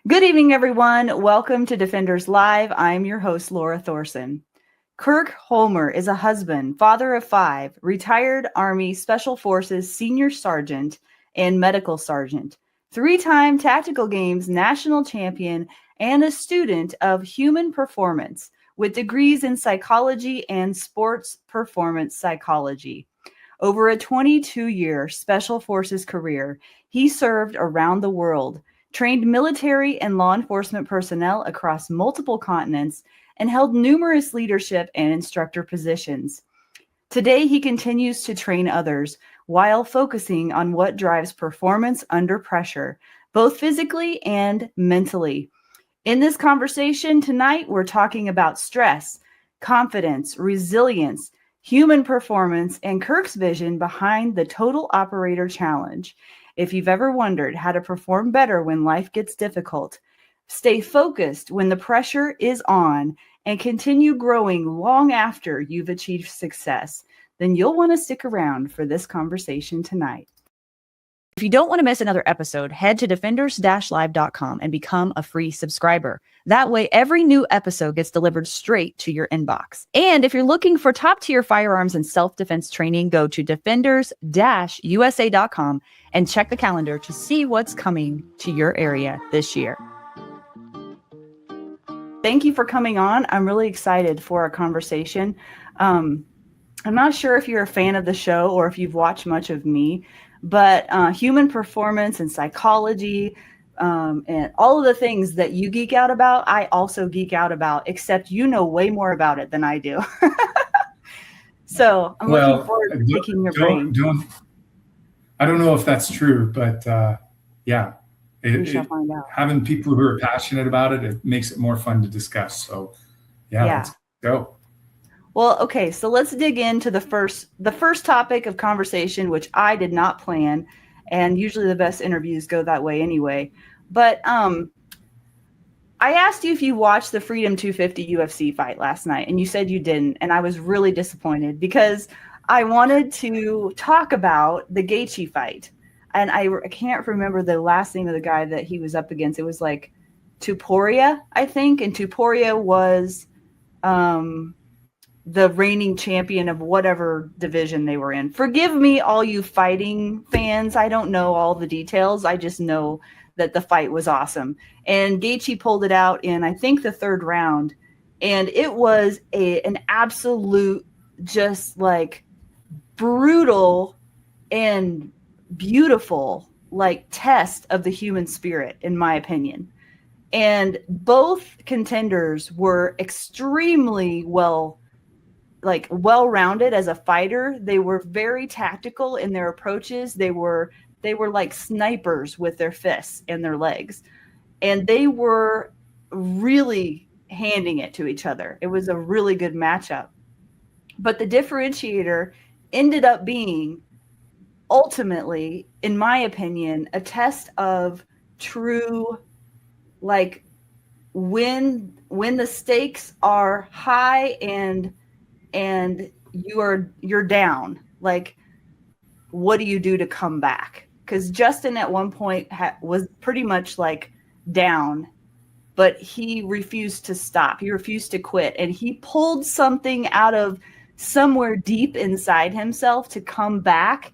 Good evening, everyone. Welcome to Defenders Live. I'm your host, Laura Thorson. Kirk Holmer is a husband, father of 5, retired Army Special Forces Senior Sergeant and Medical Sergeant, 3-time Tactical Games National Champion, and a student of human performance with degrees in psychology and sports performance psychology. Over a 22-year Special Forces career, he served around the world, trained military and law enforcement personnel across multiple continents, and held numerous leadership and instructor positions. Today, he continues to train others while focusing on what drives performance under pressure, both physically and mentally. In this conversation tonight, we're talking about stress, confidence, resilience, human performance, and Kirk's vision behind the Total Operator Challenge. If you've ever wondered how to perform better when life gets difficult, stay focused when the pressure is on, and continue growing long after you've achieved success, then you'll want to stick around for this conversation tonight. If you don't want to miss another episode, head to defenders-live.com and become a free subscriber. That way, every new episode gets delivered straight to your inbox. And if you're looking for top-tier firearms and self-defense training, go to defenders-usa.com and check the calendar to see what's coming to your area this year. Thank you for coming on. I'm really excited for our conversation. I'm not sure if you're a fan of the show or if you've watched much of me, but human performance and psychology and all of the things that you geek out about, I also geek out about, except you know way more about it than I do. So I'm looking forward to picking your brain. I don't know if that's true, but yeah. We shall find out. Having people who are passionate about it, it makes it more fun to discuss. So yeah. Let's go. Well, okay, so let's dig into the first topic of conversation, which I did not plan, and usually the best interviews go that way anyway. But I asked you if you watched the Freedom 250 UFC fight last night, and you said you didn't, and I was really disappointed because I wanted to talk about the Gaethje fight, and I can't remember the last name of the guy that he was up against. It was like Topuria, I think, and Topuria was the reigning champion of whatever division they were in. Forgive me, all you fighting fans. I don't know all the details. I just know that the fight was awesome. And Gaethje pulled it out in, I think, the 3rd round. And it was an absolute, just like brutal and beautiful, like test of the human spirit, in my opinion. And both contenders were extremely well-rounded as a fighter. They were very tactical in their approaches. They were like snipers with their fists and their legs. And they were really handing it to each other. It was a really good matchup. But the differentiator ended up being ultimately, in my opinion, a test of true, like, when the stakes are high and you're down, like, what do you do to come back? Because Justin at one point was pretty much like down, but he refused to stop. He refused to quit, and he pulled something out of somewhere deep inside himself to come back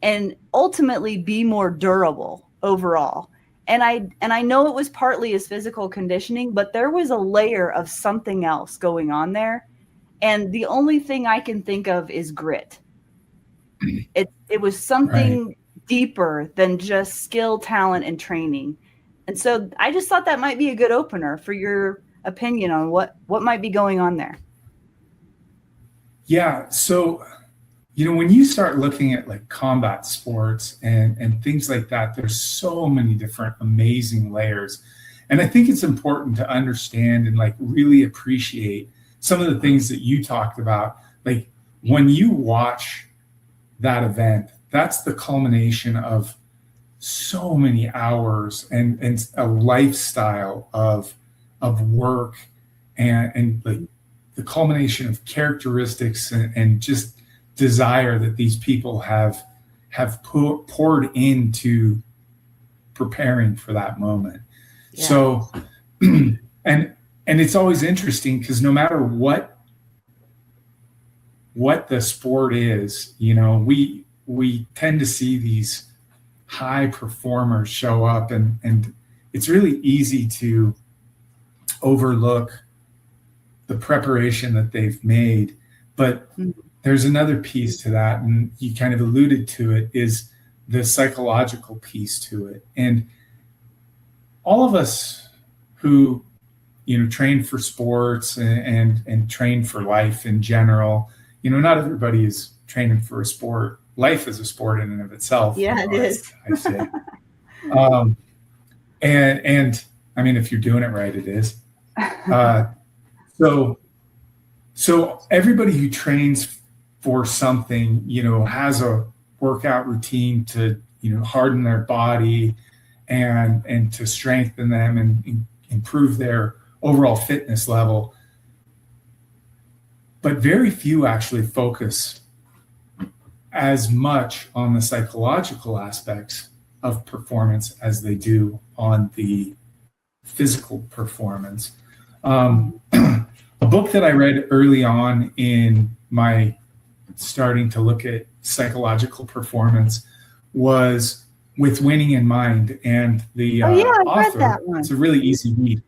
and ultimately be more durable overall. And I know it was partly his physical conditioning, but there was a layer of something else going on there. And the only thing I can think of is grit. It was something deeper than just skill, talent, and training. And so I just thought that might be a good opener for your opinion on what might be going on there. Yeah. So, when you start looking at like combat sports and things like that, there's so many different amazing layers. And I think it's important to understand and like really appreciate some of the things that you talked about. Like when you watch that event, that's the culmination of so many hours and a lifestyle of work and like the culmination of characteristics and just desire that these people have poured into preparing for that moment. Yeah. So, and it's always interesting because no matter what the sport is, we tend to see these high performers show up, and it's really easy to overlook the preparation that they've made. But there's another piece to that, and you kind of alluded to it, is the psychological piece to it. And all of us who train for sports and train for life in general, not everybody is training for a sport. Life is a sport in and of itself. Yeah, it is. I say. And I mean, if you're doing it right, it is. So everybody who trains for something, has a workout routine to, harden their body and to strengthen them and improve their overall fitness level. But very few actually focus as much on the psychological aspects of performance as they do on the physical performance. A book that I read early on in my starting to look at psychological performance was With Winning in Mind, and the author, read that one. It's a really easy read.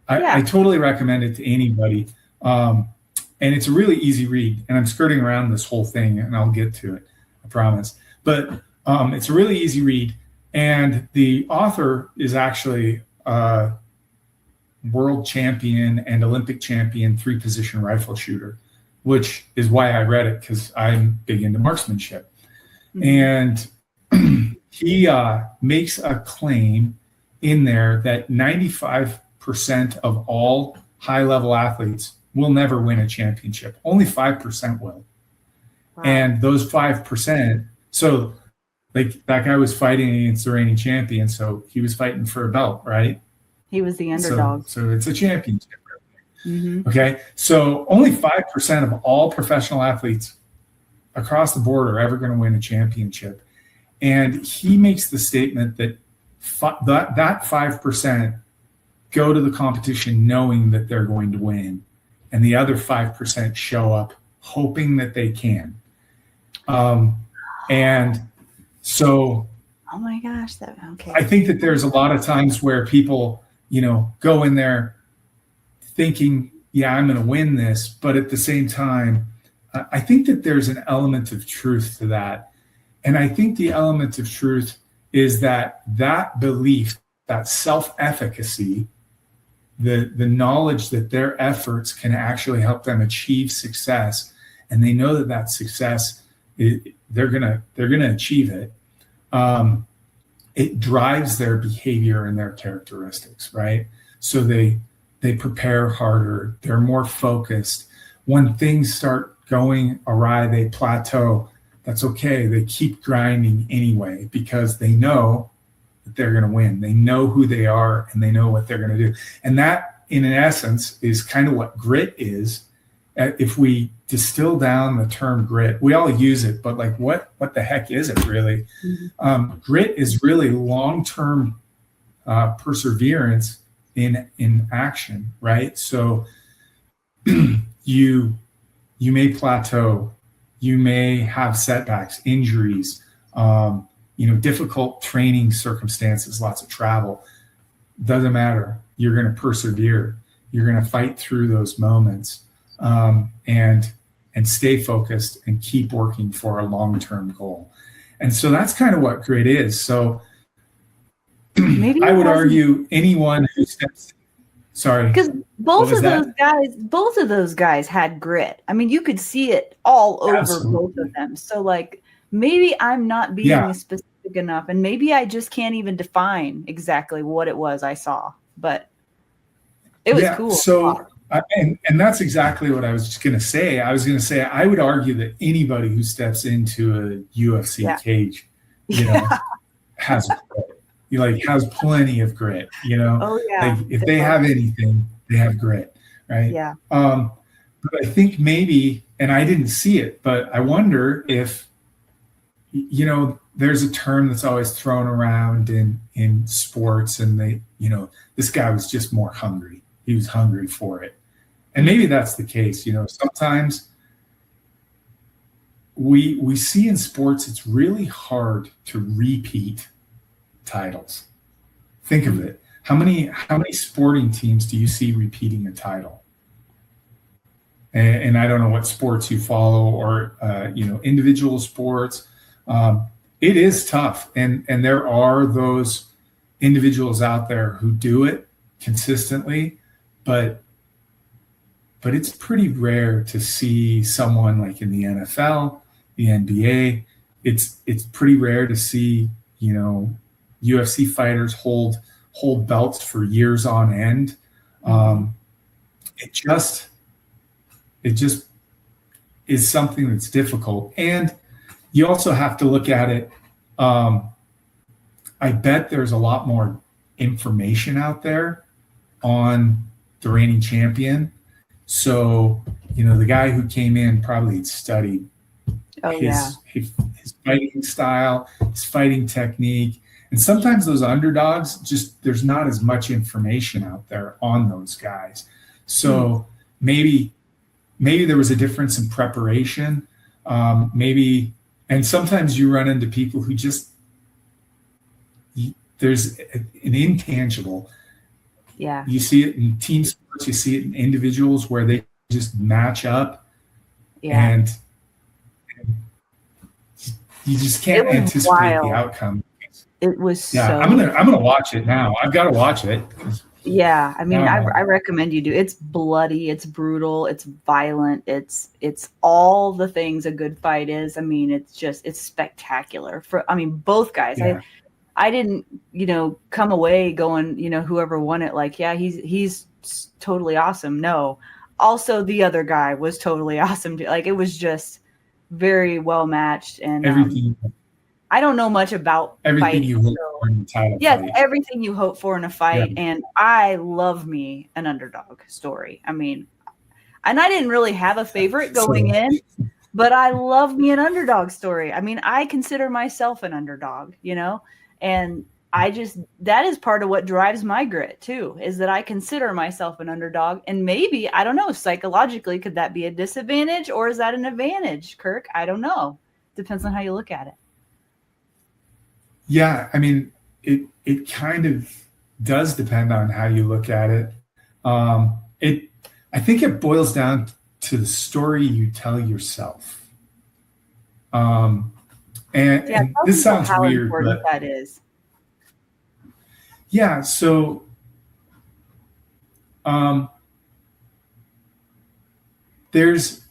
I totally recommend it to anybody. And it's a really easy read, and I'm skirting around this whole thing, and I'll get to it, I promise. But it's a really easy read, and the author is actually a world champion and Olympic champion 3-position rifle shooter, which is why I read it, because I'm big into marksmanship. And he makes a claim in there that 95% of all high-level athletes will never win a championship. Only 5% will. Wow. And those 5%, so like that guy was fighting against the reigning champion, so he was fighting for a belt, right? He was the underdog. So it's a championship. Okay, so only 5% of all professional athletes across the board are ever going to win a championship. And he makes the statement that that 5% go to the competition knowing that they're going to win, and the other 5% show up hoping that they can. And so, oh my gosh, okay. I think that there's a lot of times where people, go in there thinking, yeah, I'm going to win this. But at the same time, I think that there's an element of truth to that. And I think the element of truth is that belief, that self-efficacy, the knowledge that their efforts can actually help them achieve success, and they know that success, they're gonna achieve it. It drives their behavior and their characteristics, right? So they prepare harder, they're more focused. When things start going awry, they plateau. That's okay. They keep grinding anyway because they know that they're going to win. They know who they are and they know what they're going to do. And that, in essence, is kind of what grit is. If we distill down the term grit, we all use it, but like what the heck is it really? Grit is really long-term perseverance in action, right? So you may plateau, you may have setbacks, injuries, difficult training circumstances, lots of travel. Doesn't matter. You're going to persevere. You're going to fight through those moments, and stay focused and keep working for a long-term goal. And so that's kind of what grit is. So maybe I would argue anyone who steps. Sorry. Because both of those guys had grit. I mean, you could see it all over both of them. So like, maybe I'm not being specific enough, and maybe I just can't even define exactly what it was I saw, but it was cool. So, and that's exactly what I was just going to say. I was going to say, I would argue that anybody who steps into a UFC cage, has grit. Has plenty of grit, Oh, yeah. Like if they have anything, they have grit, right? Yeah. But I think maybe, and I didn't see it, but I wonder if, there's a term that's always thrown around in sports, and this guy was just more hungry. He was hungry for it. And maybe that's the case. Sometimes we see in sports, it's really hard to repeat titles. Think of it. How many sporting teams do you see repeating a title? And I don't know what sports you follow, or individual sports. It is tough, and there are those individuals out there who do it consistently, but it's pretty rare to see someone like in the NFL, the NBA. It's pretty rare to see UFC fighters hold belts for years on end. It just is something that's difficult. And you also have to look at it. I bet there's a lot more information out there on the reigning champion. So, the guy who came in probably studied his fighting style, his fighting technique. And sometimes those underdogs, there's not as much information out there on those guys. So maybe there was a difference in preparation. And sometimes you run into people who there's an intangible. Yeah. You see it in team sports, you see it in individuals where they just match up. Yeah. And you just can't anticipate the outcome. It was I'm gonna watch it now. I've got to watch it. Yeah, I mean, I recommend you do. It's bloody, it's brutal, it's violent, it's all the things a good fight is. I mean, it's spectacular. Both guys. Yeah. I didn't, come away going, whoever won it, like, yeah, he's totally awesome. No, also the other guy was totally awesome too. Like, it was just very well matched, and everything. I don't know much about everything fighting, you hope for in a title fight. Everything you hope for in a fight. Yeah. And I love me an underdog story. I mean, and I didn't really have a favorite going in, but I love me an underdog story. I mean, I consider myself an underdog, and that is part of what drives my grit too, is that I consider myself an underdog. And maybe, I don't know, psychologically, could that be a disadvantage, or is that an advantage, Kirk? I don't know. Depends on how you look at it. Yeah, I mean, it kind of does depend on how you look at it. I think it boils down to the story you tell yourself. And this sounds how weird, important but that is. Yeah, so there's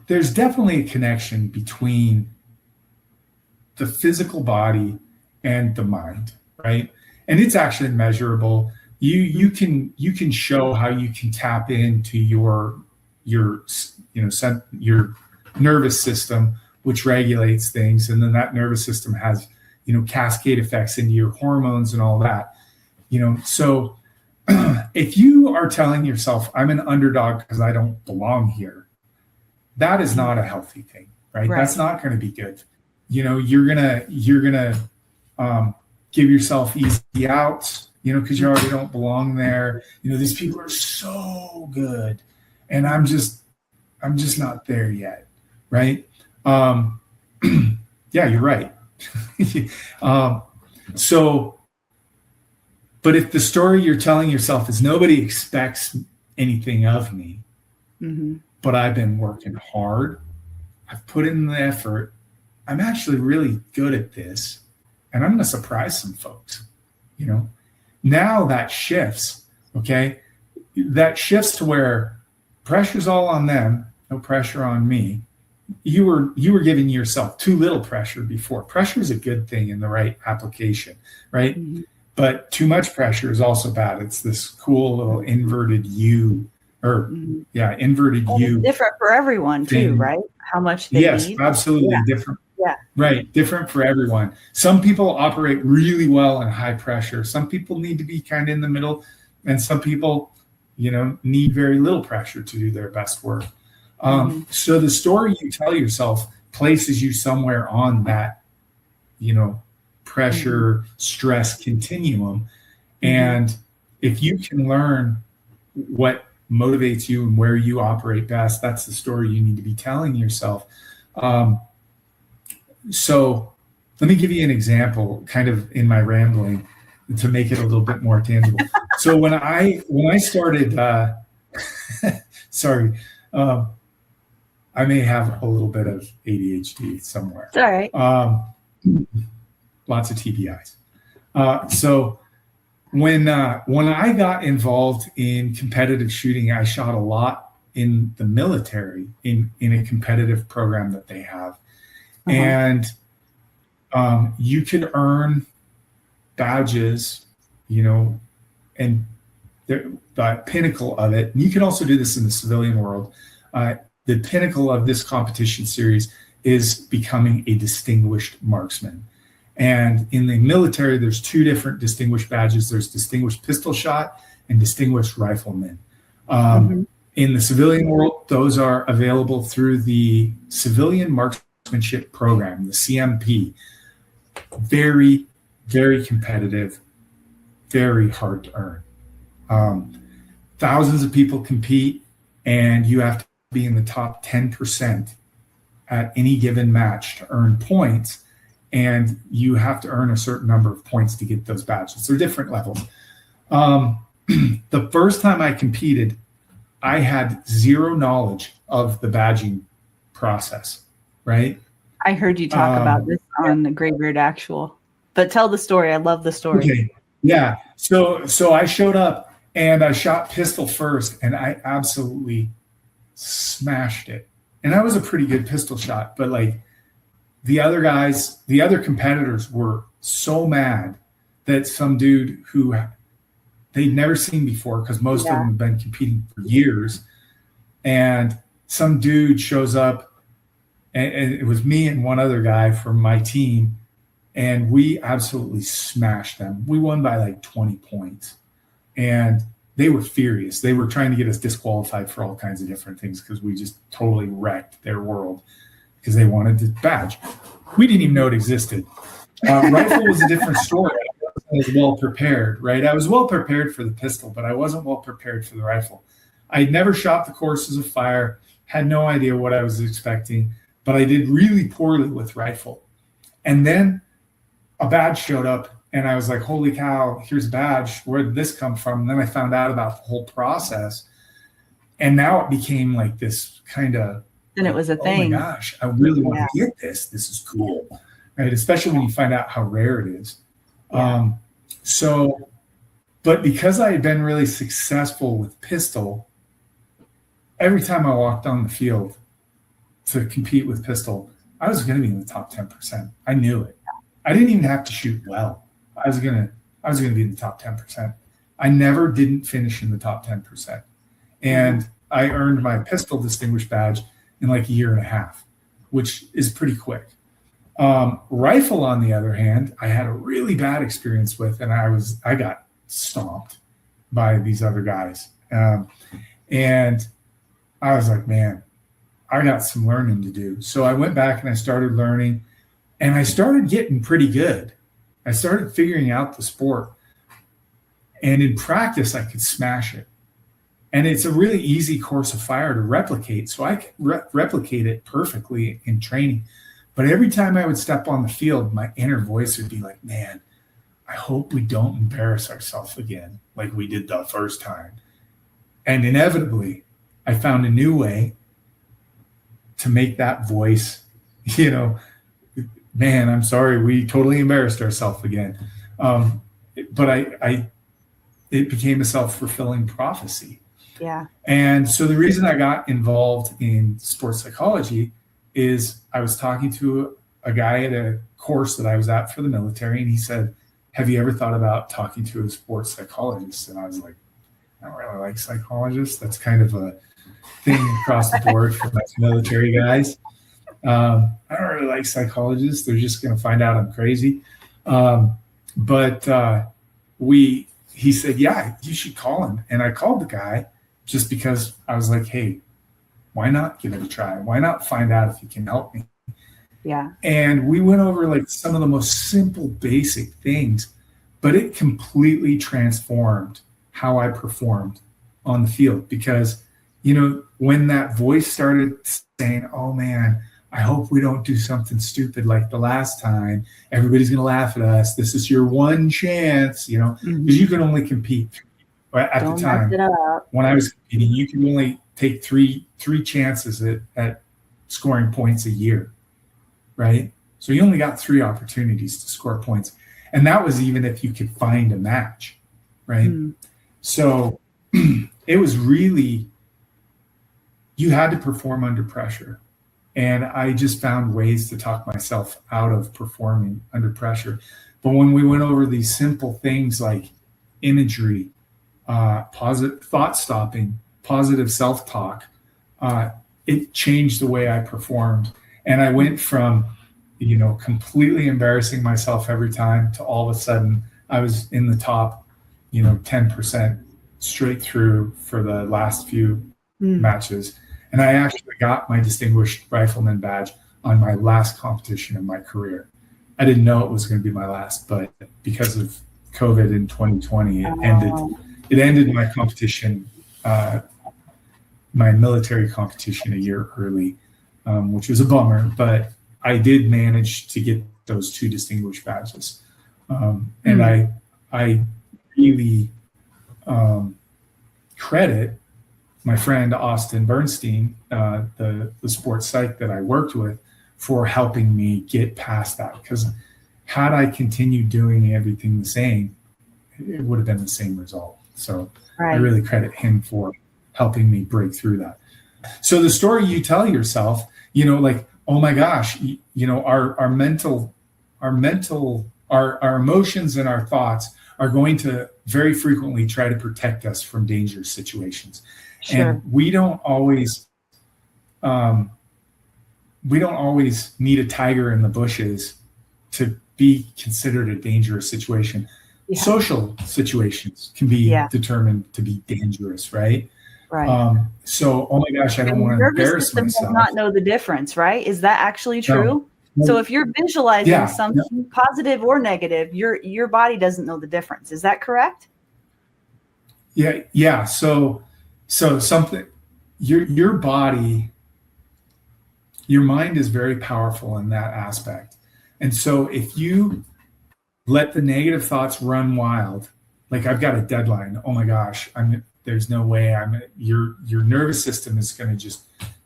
definitely a connection between the physical body and the mind, right? And it's actually measurable. You can show how you can tap into your nervous system, which regulates things, and then that nervous system has cascade effects into your hormones and all that. So if you are telling yourself, I'm an underdog because I don't belong here, that is not a healthy thing, right? That's not going to be good. You're gonna give yourself easy outs, because you already don't belong there. These people are so good, and I'm just not there yet, right? Yeah, you're right. But if the story you're telling yourself is nobody expects anything of me, but I've been working hard, I've put in the effort, I'm actually really good at this, and I'm going to surprise some folks. Now that shifts, okay? That shifts to where pressure's all on them, no pressure on me. You were giving yourself too little pressure before. Pressure is a good thing in the right application, right? Mm-hmm. But too much pressure is also bad. It's this cool little inverted U, inverted U. It's different for everyone too, right? How much they need. Yes, absolutely different. Yeah. Right. Different for everyone. Some people operate really well in high pressure. Some people need to be kind of in the middle, and some people, need very little pressure to do their best work. So the story you tell yourself places you somewhere on that, pressure, stress continuum. And if you can learn what motivates you and where you operate best, that's the story you need to be telling yourself. So let me give you an example, kind of in my rambling, to make it a little bit more tangible. So when I started, sorry, I may have a little bit of ADHD somewhere. It's all right. Lots of TBIs. So when I got involved in competitive shooting, I shot a lot in the military in a competitive program that they have. And you can earn badges, and the pinnacle of it, and you can also do this in the civilian world, the pinnacle of this competition series is becoming a distinguished marksman. And in the military, there's two different distinguished badges. There's distinguished pistol shot and distinguished rifleman. In the civilian world, those are available through the Civilian Marksmanship Program, the CMP. Very, very competitive, very hard to earn. Thousands of people compete, and you have to be in the top 10% at any given match to earn points. And you have to earn a certain number of points to get those badges. They're different levels. The first time I competed, I had zero knowledge of the badging process, right? I heard you talk about this on the Graybeard Actual, but tell the story. I love the story. Okay. Yeah. So I showed up and I shot pistol first, and I absolutely smashed it. And I was a pretty good pistol shot, but like the other guys, the other competitors were so mad that some dude who they'd never seen before, because most of them have been competing for years, and some dude shows up, and it was me and one other guy from my team, and we absolutely smashed them. We won by like 20 points, and they were furious. They were trying to get us disqualified for all kinds of different things because we just totally wrecked their world because they wanted the badge. We didn't even know it existed. Rifle was a different story. I was well prepared, right? I was well prepared for the pistol, but I wasn't well prepared for the rifle. I had never shot the courses of fire, had no idea what I was expecting, but I did really poorly with rifle. And then a badge showed up, and I was like, holy cow, here's a badge. Where did this come from? And then I found out about the whole process. And now it became like this kind of, and it was a thing. Oh my gosh, I really want to get this. This is cool, right? Especially when you find out how rare it is. But because I had been really successful with pistol, every time I walked on the field to compete with pistol, I was going to be in the top 10%. I knew it. I didn't even have to shoot well. I was gonna be in the top 10%. I never didn't finish in the top 10%. And I earned my pistol distinguished badge in like a year and a half, which is pretty quick. Rifle, on the other hand, I had a really bad experience with, and I got stomped by these other guys. And I was like, man, I got some learning to do. So I went back and I started learning, and I started getting pretty good. I started figuring out the sport, and in practice, I could smash it. And it's a really easy course of fire to replicate. So I could replicate it perfectly in training. But every time I would step on the field, my inner voice would be like, man, I hope we don't embarrass ourselves again like we did the first time. And inevitably, I found a new way to make that voice, man, I'm sorry, we totally embarrassed ourselves again. But it became a self-fulfilling prophecy. Yeah. And so the reason I got involved in sports psychology is I was talking to a guy at a course that I was at for the military, and he said, have you ever thought about talking to a sports psychologist? And I was like, I don't really like psychologists. That's kind of a thing across the board for us military guys. I don't really like psychologists. They're just going to find out I'm crazy. He said, yeah, you should call him. And I called the guy just because I was like, hey, why not give it a try? Why not find out if he can help me? Yeah. And we went over like some of the most simple, basic things, but it completely transformed how I performed on the field. Because, when that voice started saying, oh man, I hope we don't do something stupid like the last time. Everybody's going to laugh at us. This is your one chance, because you can only compete at Don't the time. mess it up. When I was competing, you could only take three chances at scoring points a year, right? So you only got 3 opportunities to score points. And that was even if you could find a match, right? So it was really, you had to perform under pressure. And I just found ways to talk myself out of performing under pressure. But when we went over these simple things like imagery, positive thought stopping, positive self-talk, it changed the way I performed. And I went from, completely embarrassing myself every time to all of a sudden I was in the top, 10% straight through for the last few matches. And I actually got my distinguished rifleman badge on my last competition in my career. I didn't know it was going to be my last, but because of COVID in 2020, it ended my competition, my military competition a year early, which was a bummer, but I did manage to get those 2 distinguished badges. And I really credit my friend Austin Bernstein, the sports psych that I worked with, for helping me get past that. Because had I continued doing everything the same, it would have been the same result. So I really credit him for helping me break through that. So the story you tell yourself, like, oh my gosh, our emotions and our thoughts are going to very frequently try to protect us from dangerous situations. Sure. And we don't always need a tiger in the bushes to be considered a dangerous situation. Yeah. Social situations can be determined to be dangerous, right? Right. So, oh my gosh, I don't want to embarrass myself. Does not know the difference, right? Is that actually true? No. So if you're visualizing something positive or negative, your body doesn't know the difference. Is that correct? Yeah. So something, your body, your mind is very powerful in that aspect. And so if you let the negative thoughts run wild, like I've got a deadline, oh my gosh, there's no way your nervous system is going to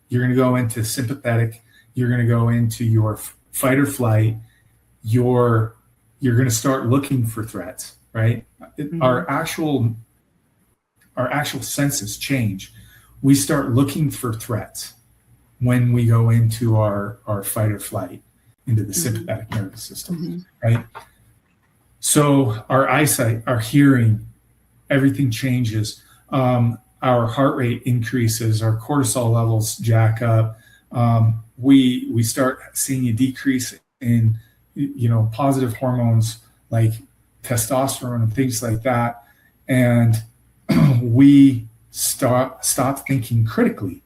you're going to go into sympathetic, you're going to go into your fight or flight, you're going to start looking for threats, right? Our actual senses change. We start looking for threats when we go into our fight or flight, into the sympathetic nervous system, right? So our eyesight, our hearing, everything changes. Our heart rate increases, our cortisol levels jack up. We start seeing a decrease in, positive hormones like testosterone and things like that. And we stop thinking critically.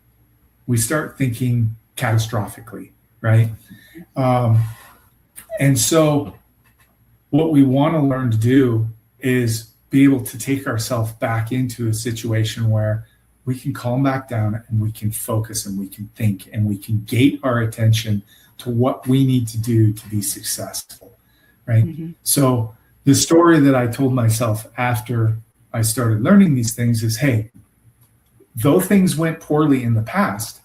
We start thinking catastrophically, right? And so what we want to learn to do is be able to take ourselves back into a situation where we can calm back down and we can focus and we can think and we can gate our attention to what we need to do to be successful, right? So the story that I told myself after I started learning these things is, hey, though things went poorly in the past,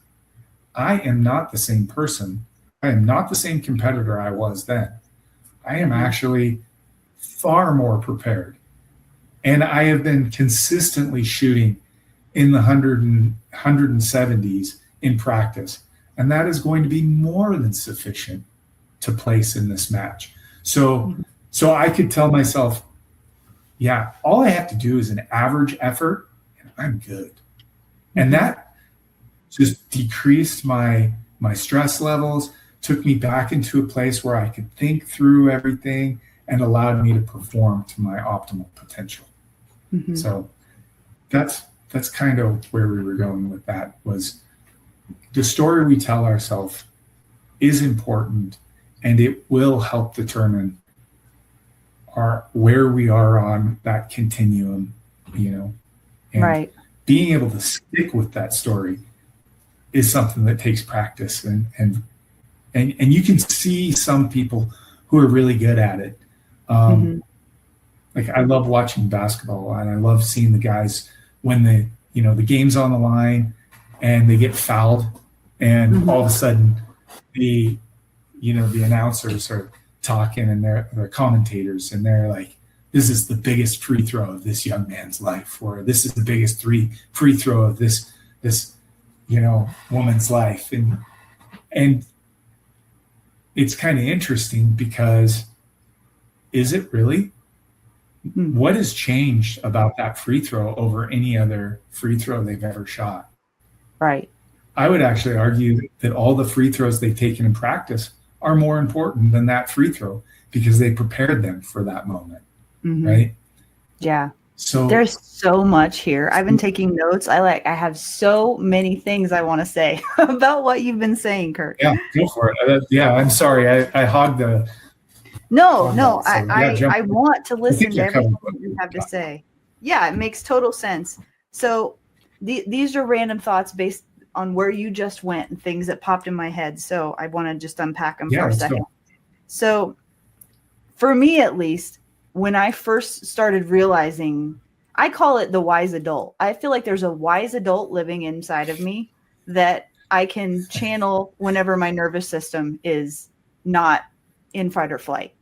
I am not the same person. I am not the same competitor I was then. I am actually far more prepared. And I have been consistently shooting in the 170s in practice. And that is going to be more than sufficient to place in this match. So I could tell myself, yeah, all I have to do is an average effort and I'm good. And that just decreased my stress levels, took me back into a place where I could think through everything and allowed me to perform to my optimal potential. So that's kind of where we were going with that, was the story we tell ourselves is important, and it will help determine where we are on that continuum, and Right. being able to stick with that story is something that takes practice, and you can see some people who are really good at it. Like, I love watching basketball, and I love seeing the guys when the game's on the line and they get fouled, and all of a sudden the announcers are talking, and they're commentators, and they're like, this is the biggest free throw of this young man's life, or this is the biggest free throw of this woman's life. And it's kind of interesting, because is it really? What has changed about that free throw over any other free throw they've ever shot? Right. I would actually argue that all the free throws they've taken in practice are more important than that free throw, because they prepared them for that moment. Right? Yeah. So there's so much here. I've been taking notes. I have so many things I want to say about what you've been saying, Kirk. Yeah, go for it. I'm sorry. I hogged the. No. So, I want to listen to everything you have to say. Yeah, it makes total sense. So these are random thoughts based on where you just went and things that popped in my head. So I want to just unpack them for a second. Go. So for me, at least, when I first started realizing, I call it the wise adult. I feel like there's a wise adult living inside of me that I can channel whenever my nervous system is not in fight or flight.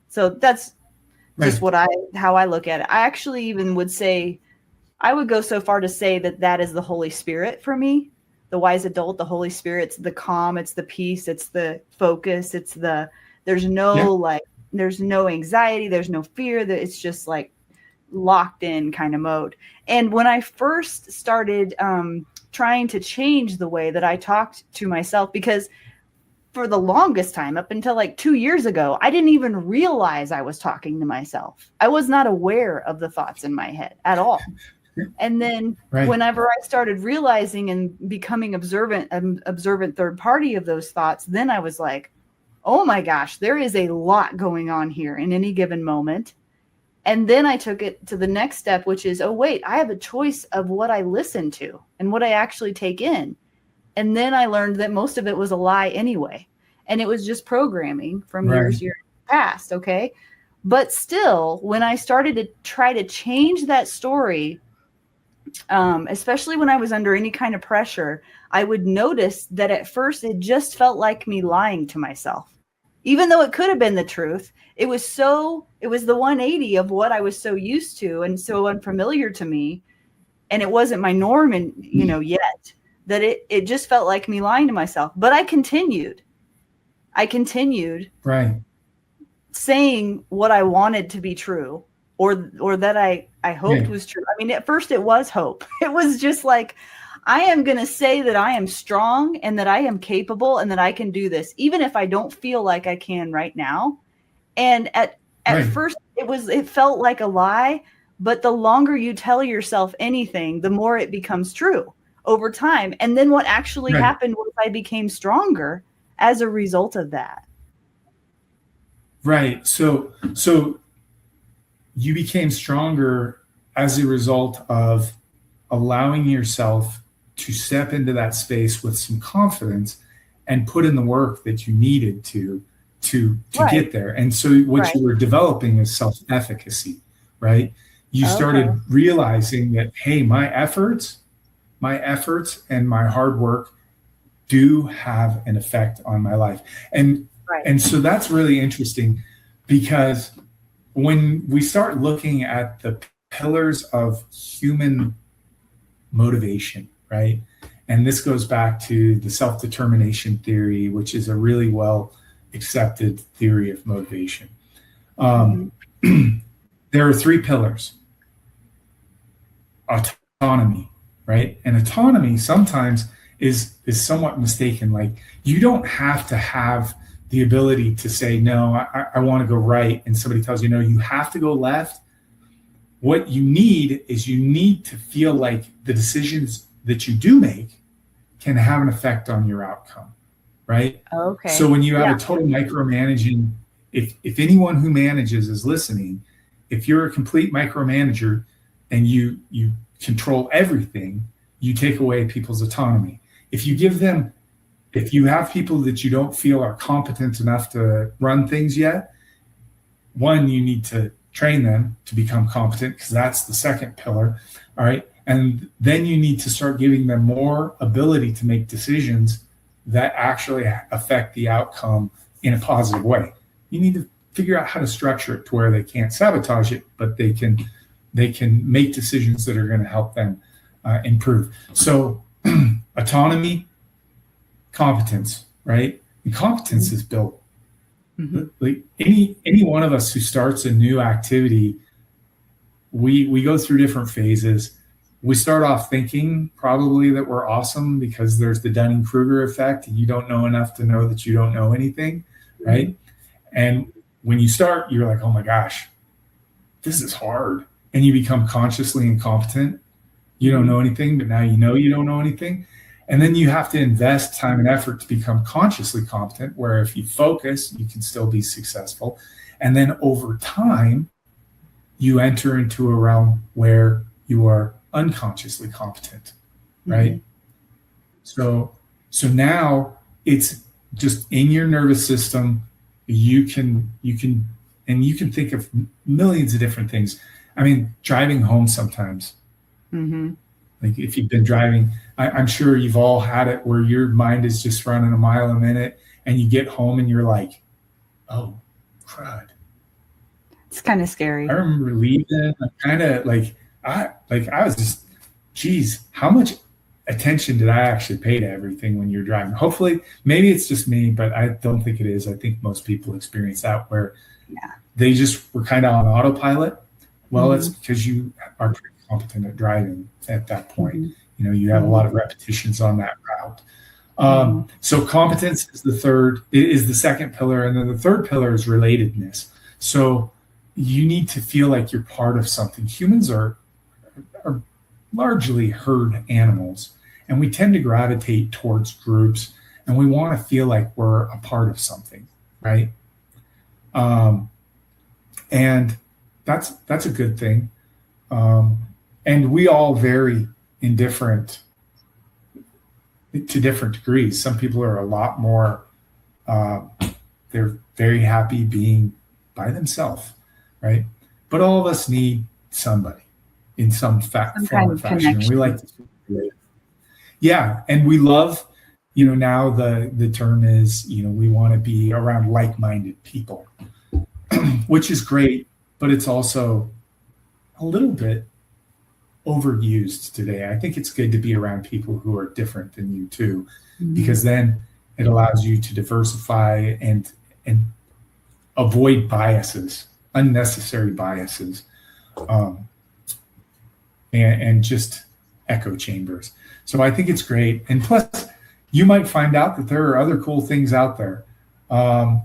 So that's just how I look at it. I actually even would say, I would go so far to say that is the Holy Spirit for me. The wise adult, the Holy Spirit, it's the calm, it's the peace, it's the focus, there's no anxiety, there's no fear, that it's just like locked in kind of mode. And when I first started trying to change the way that I talked to myself, because for the longest time, up until like 2 years ago, I didn't even realize I was talking to myself. I was not aware of the thoughts in my head at all. And then whenever I started realizing and becoming observant third party of those thoughts, then I was like, oh my gosh, there is a lot going on here in any given moment. And then I took it to the next step, which is, oh wait, I have a choice of what I listen to and what I actually take in. And then I learned that most of it was a lie anyway. And it was just programming from years past. Okay. But still, when I started to try to change that story, especially when I was under any kind of pressure, I would notice that at first it just felt like me lying to myself, even though it could have been the truth. It was the 180 of what I was so used to and so unfamiliar to me. And it wasn't my norm yet, that it just felt like me lying to myself. But I continued saying what I wanted to be true, or that I hoped was true. I mean, at first it was hope. It was just like, I am going to say that I am strong and that I am capable and that I can do this, even if I don't feel like I can right now. And at first it felt like a lie, but the longer you tell yourself anything, the more it becomes true over time. And then what actually happened was I became stronger as a result of that. Right. So you became stronger as a result of allowing yourself to step into that space with some confidence and put in the work that you needed to get there. And so what you were developing is self-efficacy, right? You started realizing that, hey, my efforts and my hard work do have an effect on my life. And so that's really interesting, because when we start looking at the pillars of human motivation, right? And this goes back to the self-determination theory, which is a really well accepted theory of motivation. There are three pillars. Autonomy, right? And autonomy sometimes is somewhat mistaken. Like, you don't have to have the ability to say, no, I want to go right, and somebody tells you, no, you have to go left. What you need is to feel like the decisions that you do make can have an effect on your outcome, right? Okay. So when you have Yeah. a total micromanaging, if anyone who manages is listening, if you're a complete micromanager and you control everything, you take away people's autonomy. If you give them, if you have people that you don't feel are competent enough to run things yet, one, you need to train them to become competent, because that's the second pillar. All right. And then you need to start giving them more ability to make decisions that actually affect the outcome in a positive way. You need to figure out how to structure it to where they can't sabotage it, but they can make decisions that are going to help them improve. So autonomy, competence, right? And competence is built. Like any one of us who starts a new activity, we go through different phases. We start off thinking probably that we're awesome because there's the Dunning-Kruger effect. You don't know enough to know that you don't know anything, right? And when you start, you're like, oh my gosh, this is hard. And you become consciously incompetent. You don't know anything, but now you know you don't know anything. And then you have to invest time and effort to become consciously competent, where if you focus, you can still be successful. And then over time, you enter into a realm where you are unconsciously competent, right? So now it's just in your nervous system. You can think of millions of different things. I mean, driving home sometimes. Like if you've been driving, I'm sure you've all had it where your mind is just running a mile a minute, and you get home and you're like, oh, crud. It's kind of scary. I remember leaving, I was just, geez, how much attention did I actually pay to everything when you're driving? Hopefully, maybe it's just me, but I don't think it is. I think most people experience that where they just were kind of on autopilot. Well, it's because you are pretty competent at driving at that point. You know, you have a lot of repetitions on that route. So competence is the second pillar. And then the third pillar is relatedness. So you need to feel like you're part of something. Humans are largely herd animals, and we tend to gravitate towards groups, and we want to feel like we're a part of something, right? And that's a good thing. And we all vary in different degrees. Some people are a lot more, they're very happy being by themselves, right? But all of us need somebody in some form or fashion. And we like to feel related. Yeah. And we love, now the term is, we want to be around like-minded people, which is great, but it's also a little bit overused today. I think it's good to be around people who are different than you too, because then it allows you to diversify and avoid biases, unnecessary biases, and just echo chambers. So I think it's great. And plus, you might find out that there are other cool things out there. I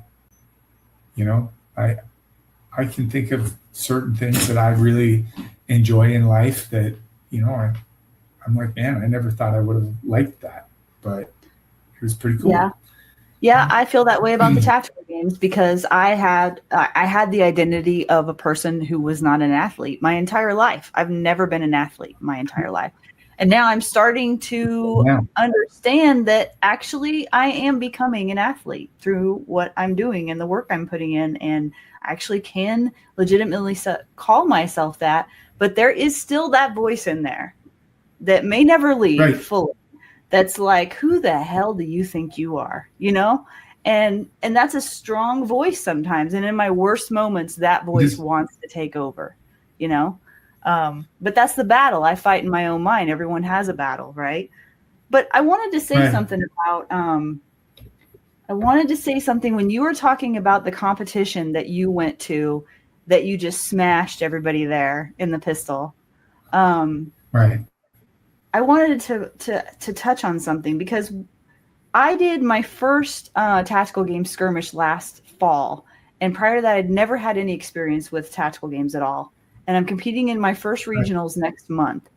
can think of certain things that I really enjoy in life that, I'm like, man, I never thought I would have liked that, but it was pretty cool. Yeah, I feel that way about the tactical games because I had the identity of a person who was not an athlete my entire life. I've never been an athlete my entire life. And now I'm starting to understand that actually I am becoming an athlete through what I'm doing and the work I'm putting in, and actually can legitimately call myself that. But there is still that voice in there that may never leave fully. That's like, who the hell do you think you are? And that's a strong voice sometimes. And in my worst moments, that voice wants to take over, but that's the battle I fight in my own mind. Everyone has a battle, right? But I wanted to say something about, when you were talking about the competition that you went to, that you just smashed everybody there in the pistol. I wanted to touch on something because I did my first tactical game skirmish last fall. And prior to that, I'd never had any experience with tactical games at all. And I'm competing in my first regionals next month.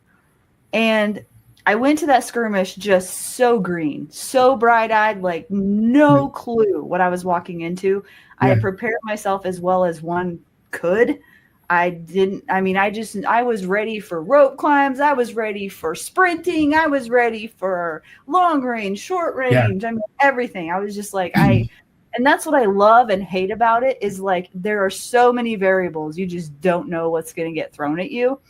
And I went to that skirmish just so green, so bright-eyed, like no clue what I was walking into. I had prepared myself as well as one could. I was ready for rope climbs. I was ready for sprinting. I was ready for long range, short range. I mean, everything. I was just like, and that's what I love and hate about it is like, there are so many variables. You just don't know what's going to get thrown at you.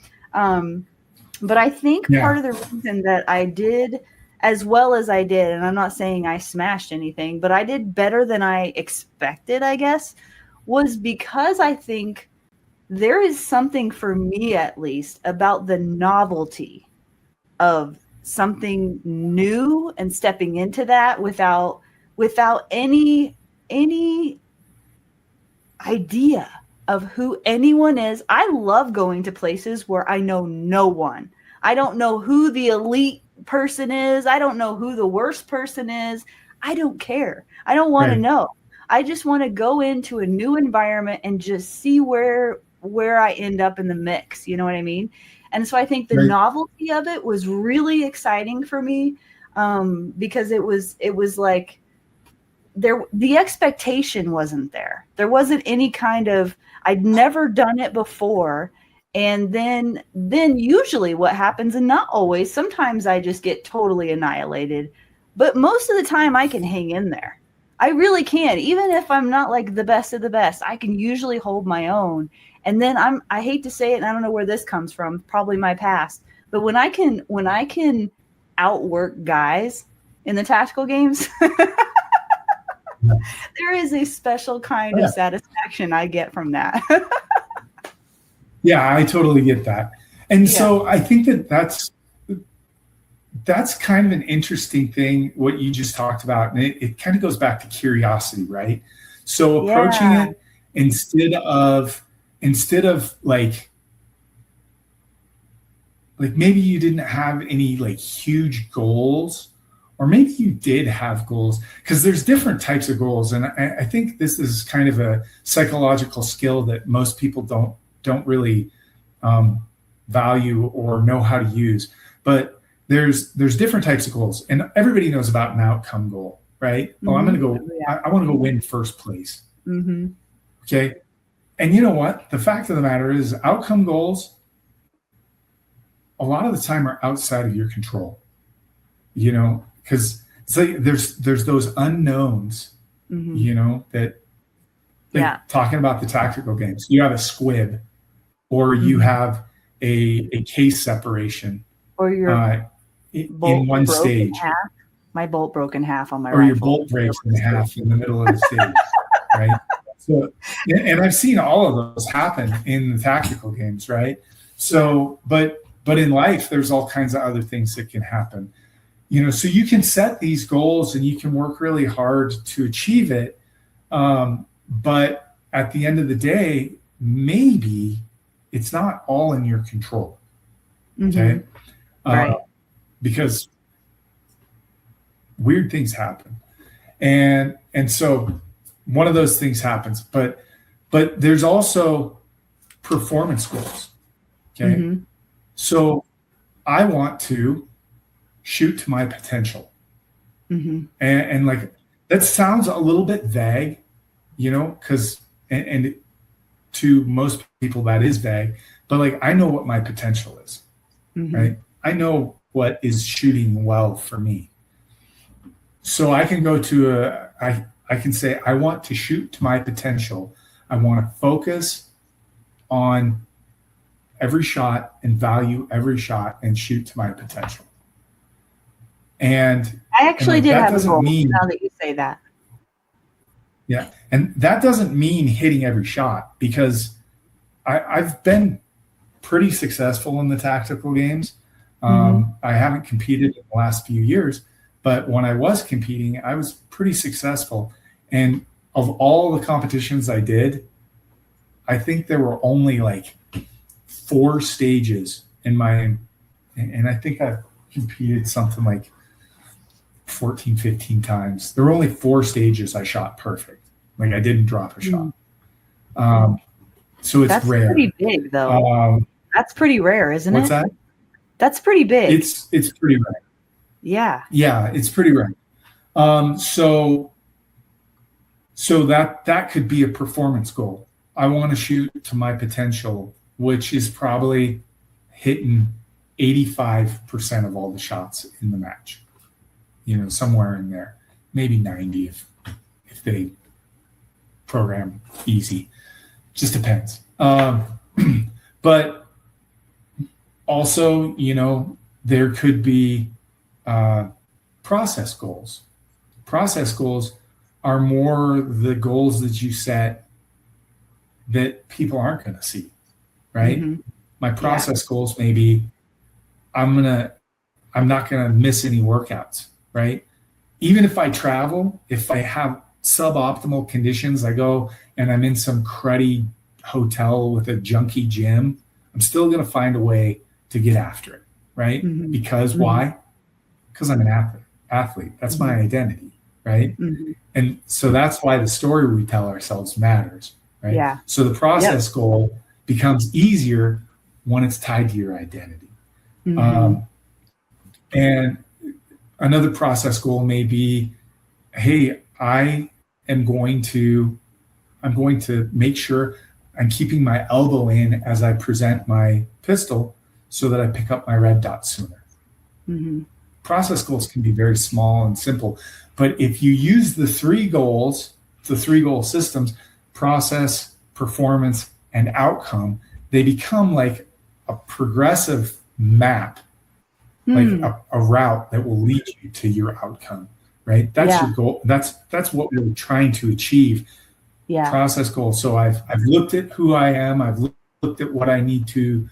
But I think part of the reason that I did as well as I did, and I'm not saying I smashed anything, but I did better than I expected, I guess, was because I think there is something for me, at least, about the novelty of something new and stepping into that without any idea of who anyone is. I love going to places where I know no one. I don't know who the elite person is. I don't know who the worst person is. I don't care. I don't want to know. I just want to go into a new environment and just see where I end up in the mix. You know what I mean? And so I think the novelty of it was really exciting for me, because it was like the expectation wasn't there. There wasn't any kind of, I'd never done it before. And then usually what happens, and not always, sometimes I just get totally annihilated, but most of the time I can hang in there. I really can. Even if I'm not like the best of the best, I can usually hold my own. And then I hate to say it, and I don't know where this comes from, probably my past, but when I can outwork guys in the tactical games, there is a special kind of satisfaction I get from that. Yeah, I totally get that. And so I think that's kind of an interesting thing, what you just talked about. And it kind of goes back to curiosity, right? So approaching it instead of like maybe you didn't have any like huge goals, or maybe you did have goals, because there's different types of goals. And I think this is kind of a psychological skill that most people don't really value or know how to use. But there's different types of goals, and everybody knows about an outcome goal, right? Mm-hmm. I'm going to go, I want to go win first place. Mm-hmm. Okay. And you know what? The fact of the matter is, outcome goals, a lot of the time, are outside of your control, you know, because it's like there's those unknowns, you know, that talking about the tactical games, you have a squib, or you have a case separation, or your in one stage. My bolt broke in half on my rifle. Or your bolt breaks in half in the middle of the stage, right? So, and I've seen all of those happen in the tactical games, right? So, but in life, there's all kinds of other things that can happen, you know. So you can set these goals and you can work really hard to achieve it, but at the end of the day, maybe it's not all in your control, okay? Right. Because weird things happen, and so one of those things happens, but there's also performance goals, okay? So I want to shoot to my potential, and like that sounds a little bit vague, you know, because and to most people that is vague, but like I know what my potential is, right? I know what is shooting well for me. So I can go to I can say, I want to shoot to my potential. I want to focus on every shot and value every shot and shoot to my potential. And I actually did have a goal now that you say that. Yeah. And that doesn't mean hitting every shot, because I've been pretty successful in the tactical games. I haven't competed in the last few years, but when I was competing, I was pretty successful. And of all the competitions I did, I think there were only like 4 stages and I think I've competed something like 14, 15 times. There were only 4 stages I shot perfect. Like I didn't drop a shot. So it's rare. That's pretty big though. That's pretty rare, isn't it? What's that? That's pretty big. It's pretty rare. Yeah. Yeah, it's pretty rare. So that could be a performance goal. I want to shoot to my potential, which is probably hitting 85% of all the shots in the match. Somewhere in there, maybe 90 if they program easy. Just depends. But also, there could be process goals. Process goals are more the goals that you set that people aren't going to see, right? Mm-hmm. My process goals may be I'm not going to miss any workouts, right? Even if I travel, if I have suboptimal conditions, I go and I'm in some cruddy hotel with a junky gym, I'm still going to find a way to get after it, right? Mm-hmm. Because why? Because I'm an athlete. That's my identity, right? Mm-hmm. And so that's why the story we tell ourselves matters, right? Yeah. So the process goal becomes easier when it's tied to your identity. Mm-hmm. And another process goal may be, hey, I'm going to make sure I'm keeping my elbow in as I present my pistol so that I pick up my red dot sooner. Mm-hmm. Process goals can be very small and simple, but if you use the three goal systems, process, performance, and outcome, they become like a progressive map, like a route that will lead you to your outcome, right? That's your goal. That's what we're trying to achieve. Yeah. Process goals. So I've looked at who I am. I've looked at what I need to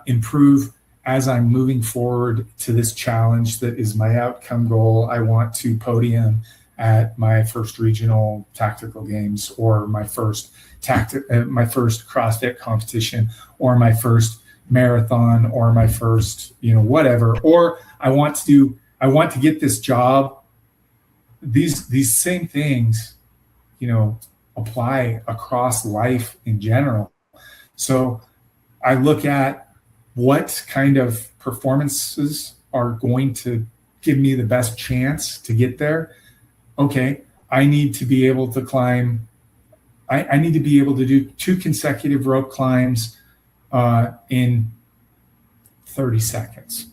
improve as I'm moving forward to this challenge that is my outcome goal. I want to podium at my first regional tactical games, or my first CrossFit competition, or my first marathon, or my first, whatever. Or I want to get this job. These same things, apply across life in general. So I look at what kind of performances are going to give me the best chance to get there. Okay, I need to be able to climb. I need to be able to do 2 consecutive rope climbs in 30 seconds,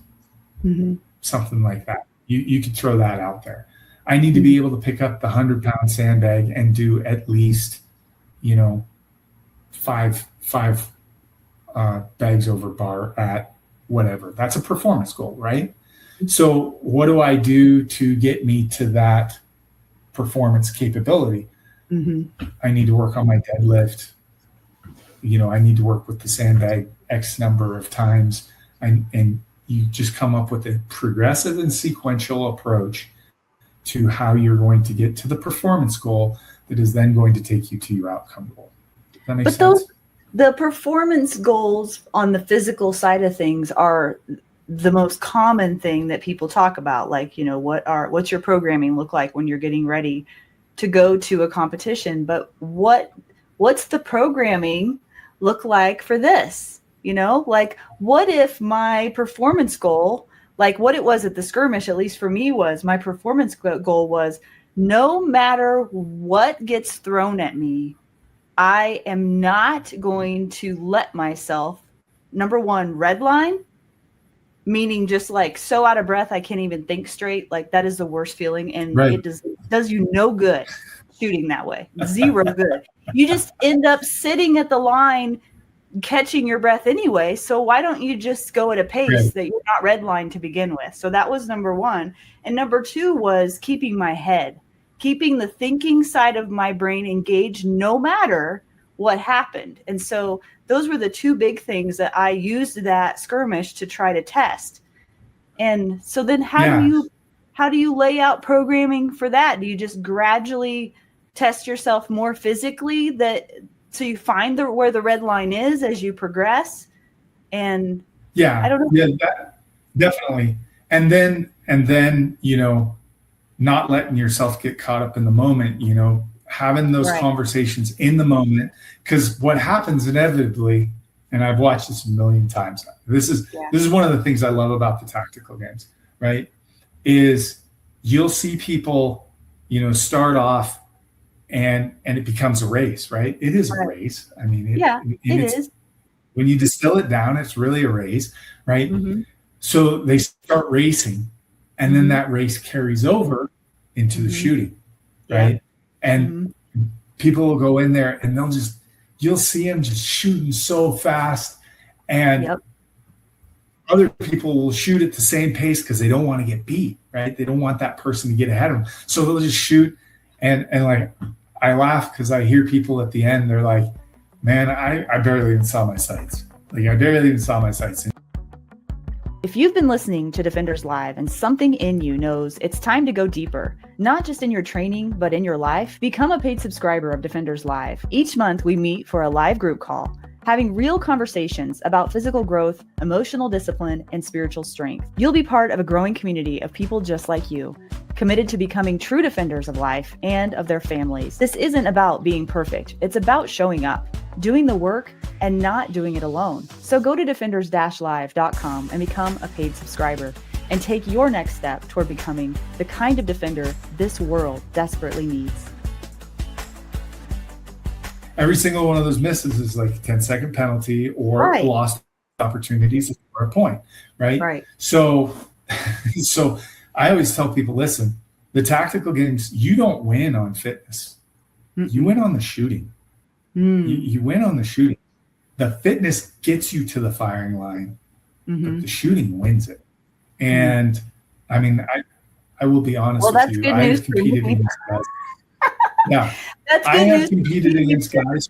something like that. You could throw that out there. I need to be able to pick up the 100-pound sandbag and do at least, five bags over bar at whatever. That's a performance goal, right? So what do I do to get me to that performance capability? I need to work on my deadlift. I need to work with the sandbag X number of times. And you just come up with a progressive and sequential approach to how you're going to get to the performance goal that is then going to take you to your outcome goal. Does that make sense? The performance goals on the physical side of things are the most common thing that people talk about. Like, what's your programming look like when you're getting ready to go to a competition? But what's the programming look like for this? Like, what if my performance goal, like what it was at the skirmish, at least for me, was my performance goal was, no matter what gets thrown at me, I am not going to let myself, number one, redline, meaning just like so out of breath I can't even think straight. Like, that is the worst feeling, and it does you no good shooting that way. Zero good. You just end up sitting at the line catching your breath anyway. So why don't you just go at a pace that you're not redlined to begin with? So that was number one. And number two was keeping my head, keeping the thinking side of my brain engaged no matter what happened. And so those were the two big things that I used that skirmish to try to test. And so then how do you lay out programming for that? Do you just gradually test yourself more physically so you find where the red line is as you progress? And I don't know. Yeah, definitely. And then, not letting yourself get caught up in the moment, having those conversations in the moment, because what happens inevitably and I've watched this a million times. This is one of the things I love about the tactical games, right? Is you'll see people, start off and it becomes a race, right? It is a race. I mean, it is. When you distill it down, it's really a race, right? Mm-hmm. So they start racing, and then that race carries over into the shooting, right? And people will go in there and you'll see them just shooting so fast, and other people will shoot at the same pace because they don't want to get beat, right? They don't want that person to get ahead of them. So they'll just shoot. And like, I laugh because I hear people at the end, they're like, man, I barely even saw my sights. If you've been listening to Defenders Live and something in you knows it's time to go deeper, not just in your training, but in your life, become a paid subscriber of Defenders Live. Each month we meet for a live group call, having real conversations about physical growth, emotional discipline, and spiritual strength. You'll be part of a growing community of people just like you, committed to becoming true defenders of life and of their families. This isn't about being perfect. It's about showing up, doing the work, and not doing it alone. So go to defenders-live.com and become a paid subscriber and take your next step toward becoming the kind of defender this world desperately needs. Every single one of those misses is like a 10-second penalty or lost opportunities for a point, right? Right. So I always tell people, listen, the tactical games, you don't win on fitness. You win on the shooting. You win on the shooting. The fitness gets you to the firing line, but the shooting wins it. And I mean, I will be honest with you. I have competed against guys. Yeah, I have competed against guys.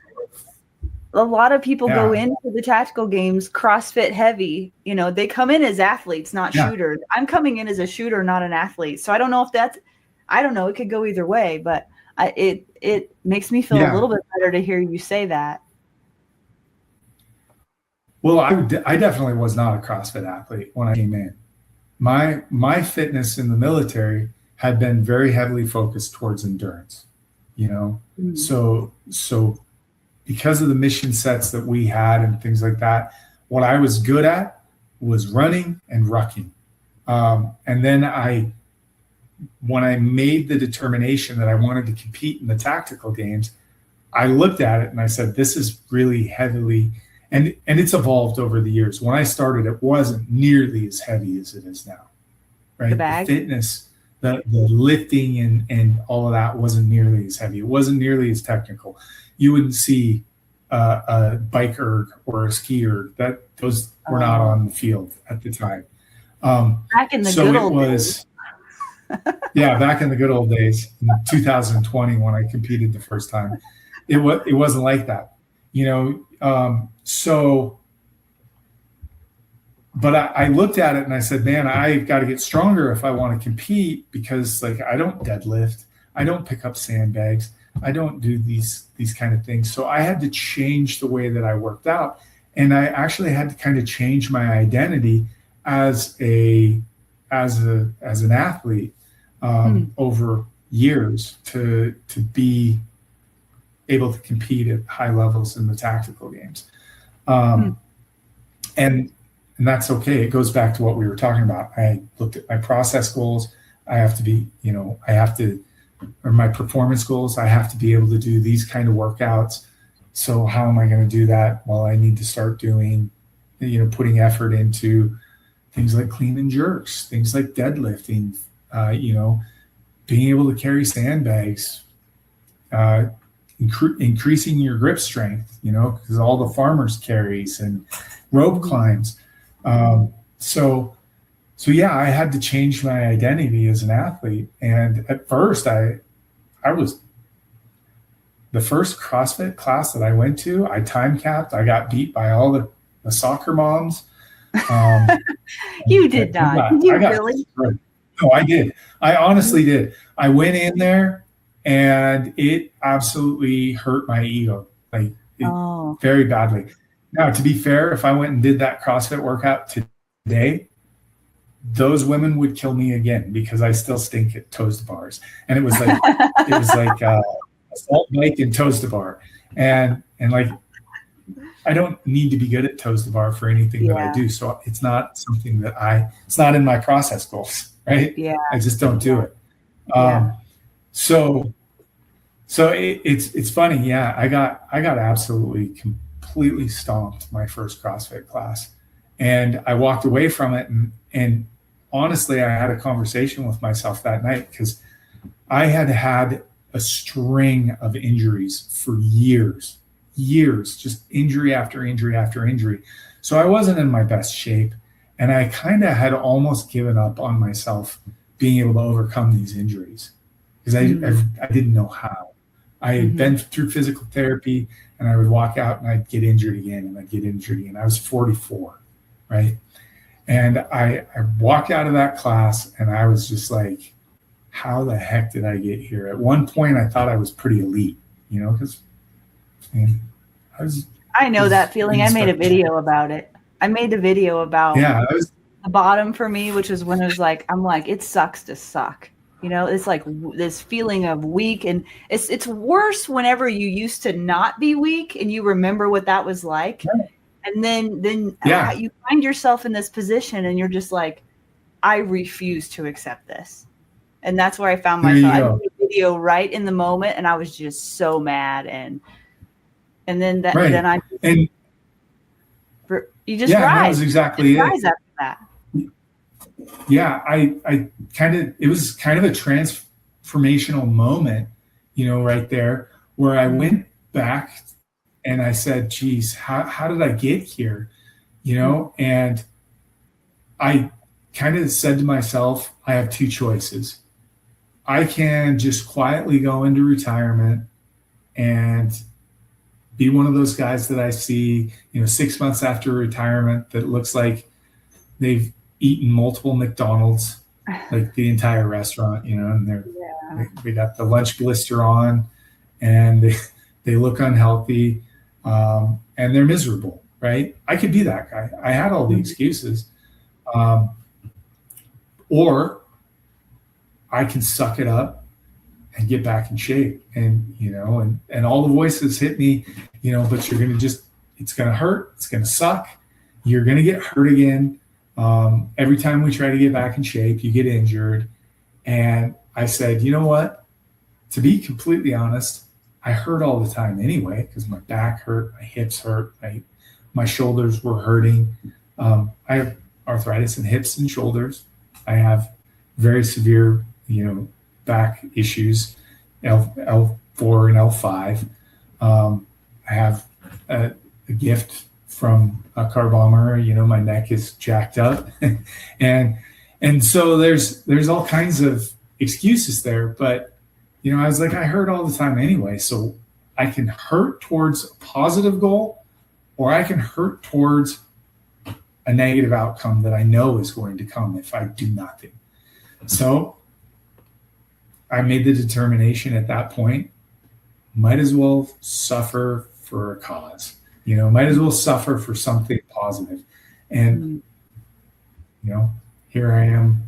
A lot of people go into the tactical games CrossFit heavy. They come in as athletes, not shooters. I'm coming in as a shooter, not an athlete. So I don't know if I don't know. It could go either way, but it makes me feel a little bit better to hear you say that. Well, I definitely was not a CrossFit athlete when I came in. My fitness in the military had been very heavily focused towards endurance, So because of the mission sets that we had and things like that, what I was good at was running and rucking. And then when I made the determination that I wanted to compete in the tactical games, I looked at it and I said, this is really heavily, and it's evolved over the years. When I started, it wasn't nearly as heavy as it is now, right? The fitness, the lifting and all of that wasn't nearly as heavy. It wasn't nearly as technical. You wouldn't see a bike erg or a ski erg. Those were not on the field at the time. Back in the good old days. Back in the good old days, in 2020 when I competed the first time, it wasn't like that, But I looked at it and I said, man, I've got to get stronger if I want to compete, because I don't deadlift, I don't pick up sandbags, I don't do these kind of things. So I had to change the way that I worked out, and I actually had to kind of change my identity as an athlete over years to be able to compete at high levels in the tactical games. And that's okay. It goes back to what we were talking about. I looked at my process goals. Or my performance goals. I have to be able to do these kind of workouts. So how am I going to do that? Well, I need to start doing, putting effort into things like clean and jerks, things like deadlifting, being able to carry sandbags, increasing your grip strength, because all the farmers carries and rope climbs. So I had to change my identity as an athlete. And at first I was the first CrossFit class that I went to, I time capped. I got beat by all the soccer moms. You did not. Did you really? No, I did. I honestly did. I went in there and it absolutely hurt my ego, very badly. Now, to be fair, if I went and did that CrossFit workout today, those women would kill me again, because I still stink at toes to bars. And it was like assault bike and toes to bar. And I don't need to be good at toes to bar for anything that I do. So it's not something that it's not in my process goals, right? Yeah. I just don't do it. So it's funny. Yeah. I got absolutely completely stomped my first CrossFit class, and I walked away from it. And honestly, I had a conversation with myself that night, because I had a string of injuries for years, just injury after injury after injury. So I wasn't in my best shape, and I kind of had almost given up on myself being able to overcome these injuries, because I didn't know how. I had been through physical therapy, and I would walk out and I'd get injured again, and I'd get injured again. I was 44, right? And I walked out of that class, and I was just like, how the heck did I get here? At one point, I thought I was pretty elite, because I know that feeling. I made a video about it. I made a video about the bottom for me, which is when it was like, I'm like, it sucks to suck. It's like this feeling of weak, and it's worse whenever you used to not be weak and you remember what that was like. Right. And then you find yourself in this position, and you're just like, I refuse to accept this. And that's where I found myself. I made a video right in the moment, and I was just so mad. And then you just rise. That was exactly it. Rise after that. Yeah, it was kind of a transformational moment, right there, where I went back and I said, geez, how did I get here? And I kind of said to myself, I have two choices. I can just quietly go into retirement and be one of those guys that I see, 6 months after retirement, that looks like they've eaten multiple McDonald's, like the entire restaurant, and they got the lunch blister on, and they look unhealthy, and they're miserable, right? I could be that guy. I had all the excuses. Or I can suck it up and get back in shape, and and all the voices hit me, but you're gonna it's gonna hurt, it's gonna suck, you're gonna get hurt again. Every time we try to get back in shape, you get injured. And I said, you know what? To be completely honest, I hurt all the time anyway, because my back hurt, my hips hurt, my shoulders were hurting. I have arthritis in hips and shoulders. I have very severe, back issues, L4 and L5. I have a gift from a car bomber, my neck is jacked up. and so there's all kinds of excuses there. But, I was like, I hurt all the time anyway. So I can hurt towards a positive goal, or I can hurt towards a negative outcome that I know is going to come if I do nothing. So I made the determination at that point, might as well suffer for a cause, might as well suffer for something positive. And, here I am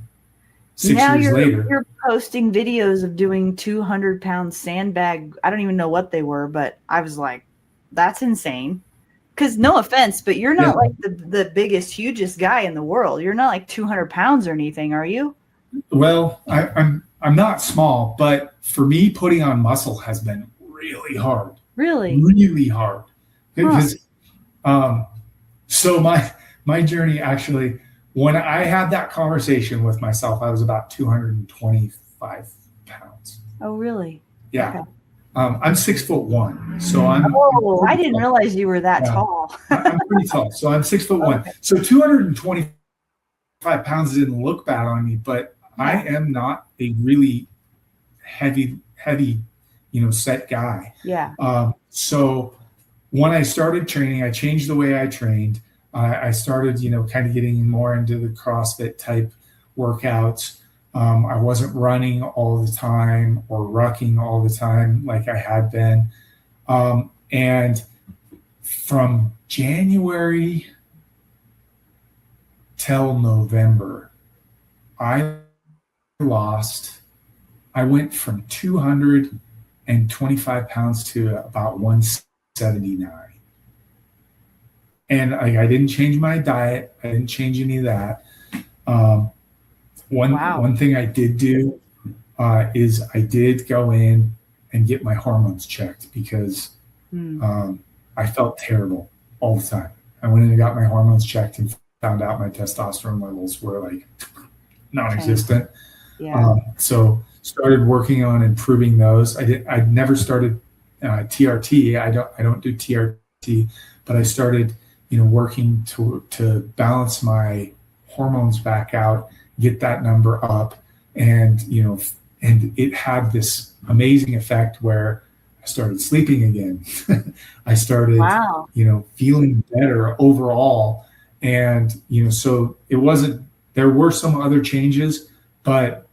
6 years later. You're posting videos of doing 200-pound sandbag. I don't even know what they were, but I was like, that's insane. Because no offense, but you're not like the biggest, hugest guy in the world. You're not like 200 pounds or anything, are you? Well, I'm not small, but for me, putting on muscle has been really hard. Really? Really hard. Because so my journey, actually, when I had that conversation with myself, I was about 225 pounds. Oh, really? Yeah. Okay. I'm 6'1", so I'm. Oh, I didn't realize you were that tall. I'm pretty tall, so I'm 6'1". Okay. So 225 pounds didn't look bad on me, but I am not a really heavy, set guy. Yeah. So when I started training, I changed the way I trained. I started, kind of getting more into the CrossFit type workouts. I wasn't running all the time or rucking all the time like I had been. And from January till November, I went from 225 pounds to about 179. And I didn't change my diet. I didn't change any of that. Um, one thing I did do is I did go in and get my hormones checked because I felt terrible all the time. I went in and got my hormones checked and found out my testosterone levels were like non-existent. Okay. Yeah. So started working on improving those. I never started TRT. I don't do TRT, but I started, working to balance my hormones back out, get that number up, and and it had this amazing effect where I started sleeping again. I started, feeling better overall, and so it wasn't. There were some other changes, but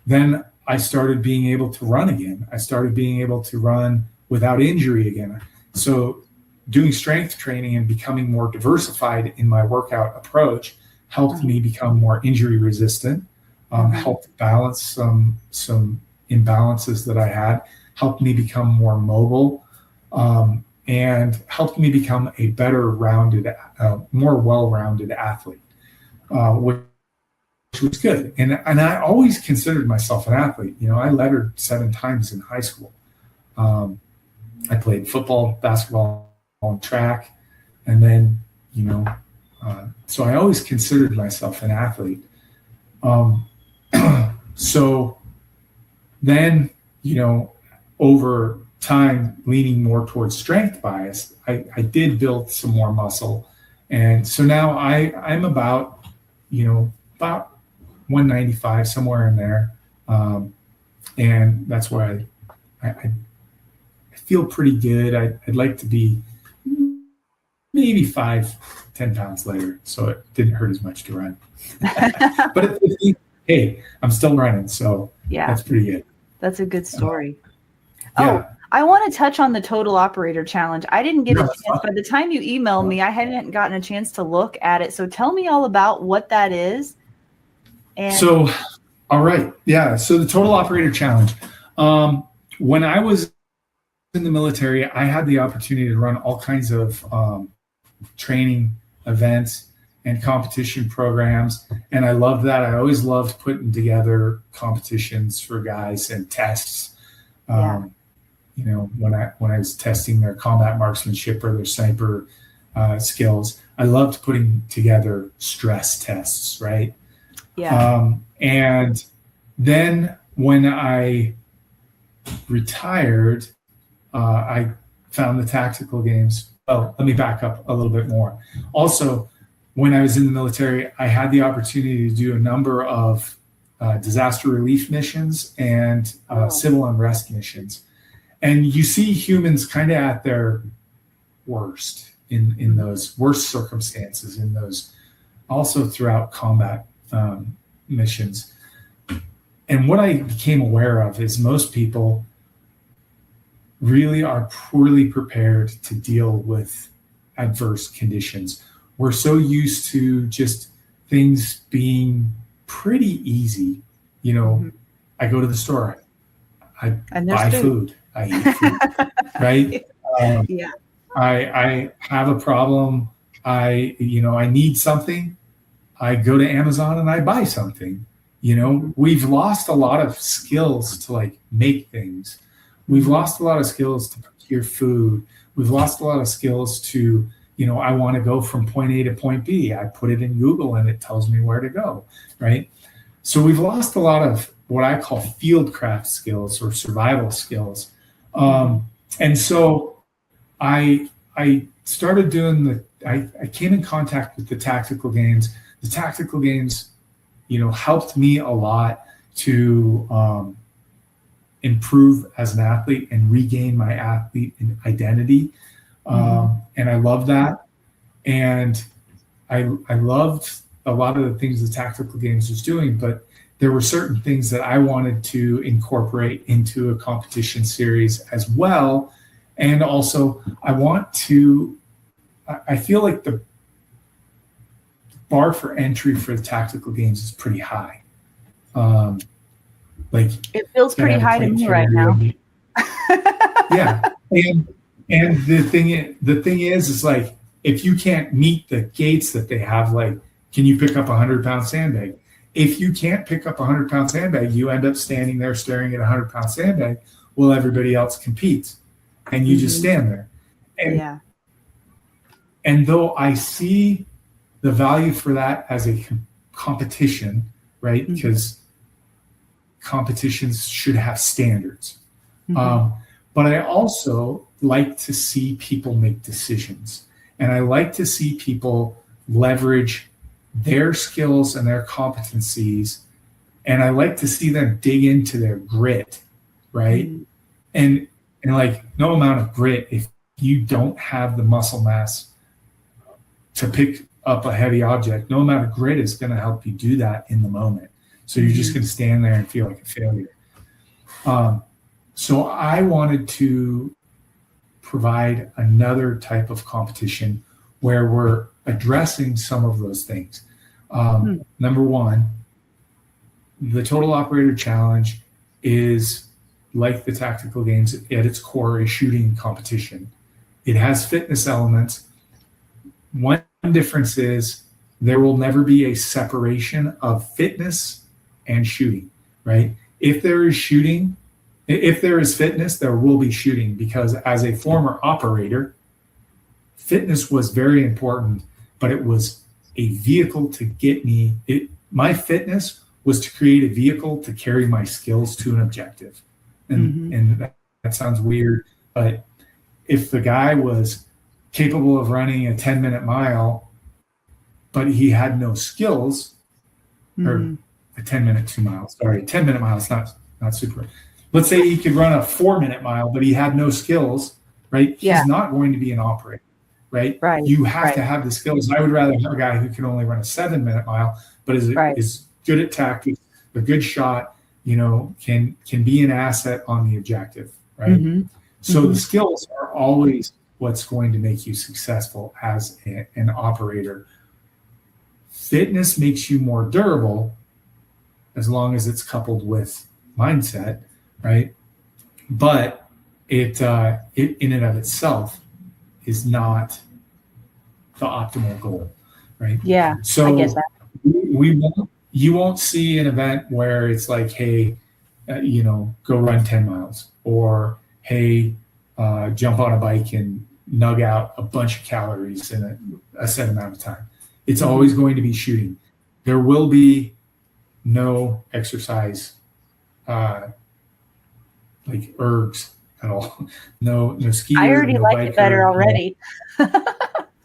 then I started being able to run again. I started being able to run without injury again. So doing strength training and becoming more diversified in my workout approach helped me become more injury resistant, helped balance some imbalances that I had, helped me become more mobile, and helped me become a better rounded, more well-rounded athlete, which was good. And I always considered myself an athlete. I lettered 7 times in high school. I played football, basketball, and track. And then, so I always considered myself an athlete. So then, over time, leaning more towards strength bias, I did build some more muscle. And so now I'm about 195, somewhere in there. And that's where I feel pretty good. I'd like to be maybe 5-10 pounds lighter, so it didn't hurt as much to run. But at 50, hey, I'm still running, so that's pretty good. That's a good story. I want to touch on the Total Operator Challenge. I didn't get a chance. By the time you emailed me, I hadn't gotten a chance to look at it. So tell me all about what that is. So, all right. Yeah. So the Total Operator Challenge. When I was in the military, I had the opportunity to run all kinds of training events and competition programs. And I loved that. I always loved putting together competitions for guys and tests. When I was testing their combat marksmanship or their sniper skills, I loved putting together stress tests, right? Yeah. And then when I retired, I found the tactical games. Oh, let me back up a little bit more. Also, when I was in the military, I had the opportunity to do a number of disaster relief missions and civil unrest missions. And you see humans kind of at their worst in those worst circumstances, in those also throughout combat missions. And what I became aware of is most people really are poorly prepared to deal with adverse conditions. We're so used to just things being pretty easy. I go to the store, I buy food, I eat food, right? I have a problem. I need something. I go to Amazon and I buy something. We've lost a lot of skills to make things. We've lost a lot of skills to procure food. We've lost a lot of skills to, I want to go from point A to point B. I put it in Google and it tells me where to go, right? So we've lost a lot of what I call fieldcraft skills or survival skills. And so I started doing I came in contact with the tactical games. The tactical games, helped me a lot to improve as an athlete and regain my athlete identity. And I love that. And I loved a lot of the things the tactical games was doing, but there were certain things that I wanted to incorporate into a competition series as well. And also I feel like the bar for entry for the tactical games is pretty high. It feels pretty high to me right now. Yeah. And the thing is if you can't meet the gates that they have, like, can you pick up a 100-pound sandbag? If you can't pick up a 100-pound sandbag, you end up standing there staring at a 100-pound sandbag while everybody else competes, and you just stand there. And, and though I see the value for that as a competition, right? Because competitions should have standards. But I also like to see people make decisions. And I like to see people leverage their skills and their competencies. And I like to see them dig into their grit, right? And like, no amount of grit, if you don't have the muscle mass to pick up a heavy object, no amount of grit is going to help you do that in the moment. So you're just going to stand there and feel like a failure. So I wanted to provide another type of competition where we're addressing some of those things. Number one, the Total Operator Challenge is like the tactical games at its core, a shooting competition. It has fitness elements. One difference is there will never be a separation of fitness and shooting, right? If there is shooting, if there is fitness, there will be shooting, because as a former operator, fitness was very important, but it was a vehicle to get me. My fitness was to create a vehicle to carry my skills to an objective. And that sounds weird, but if the guy was capable of running a 10-minute mile, but he had no skills, or a 10-minute 2 miles, sorry, 10-minute mile is not super. Let's say he could run a 4-minute mile, but he had no skills, right? He's not going to be an operator, right? You have to have the skills. I would rather have a guy who can only run a 7-minute mile, but is good at tactics, a good shot, can be an asset on the objective, right? So the skills are always what's going to make you successful as an operator. Fitness makes you more durable as long as it's coupled with mindset, right? But it in and of itself is not the optimal goal, right? Yeah. So I guess that you won't see an event where it's like, hey, go run 10 miles, or hey, jump on a bike and nug out a bunch of calories in a set amount of time. It's always going to be shooting. There will be no exercise, like ergs at all. No skier. I already like it better already.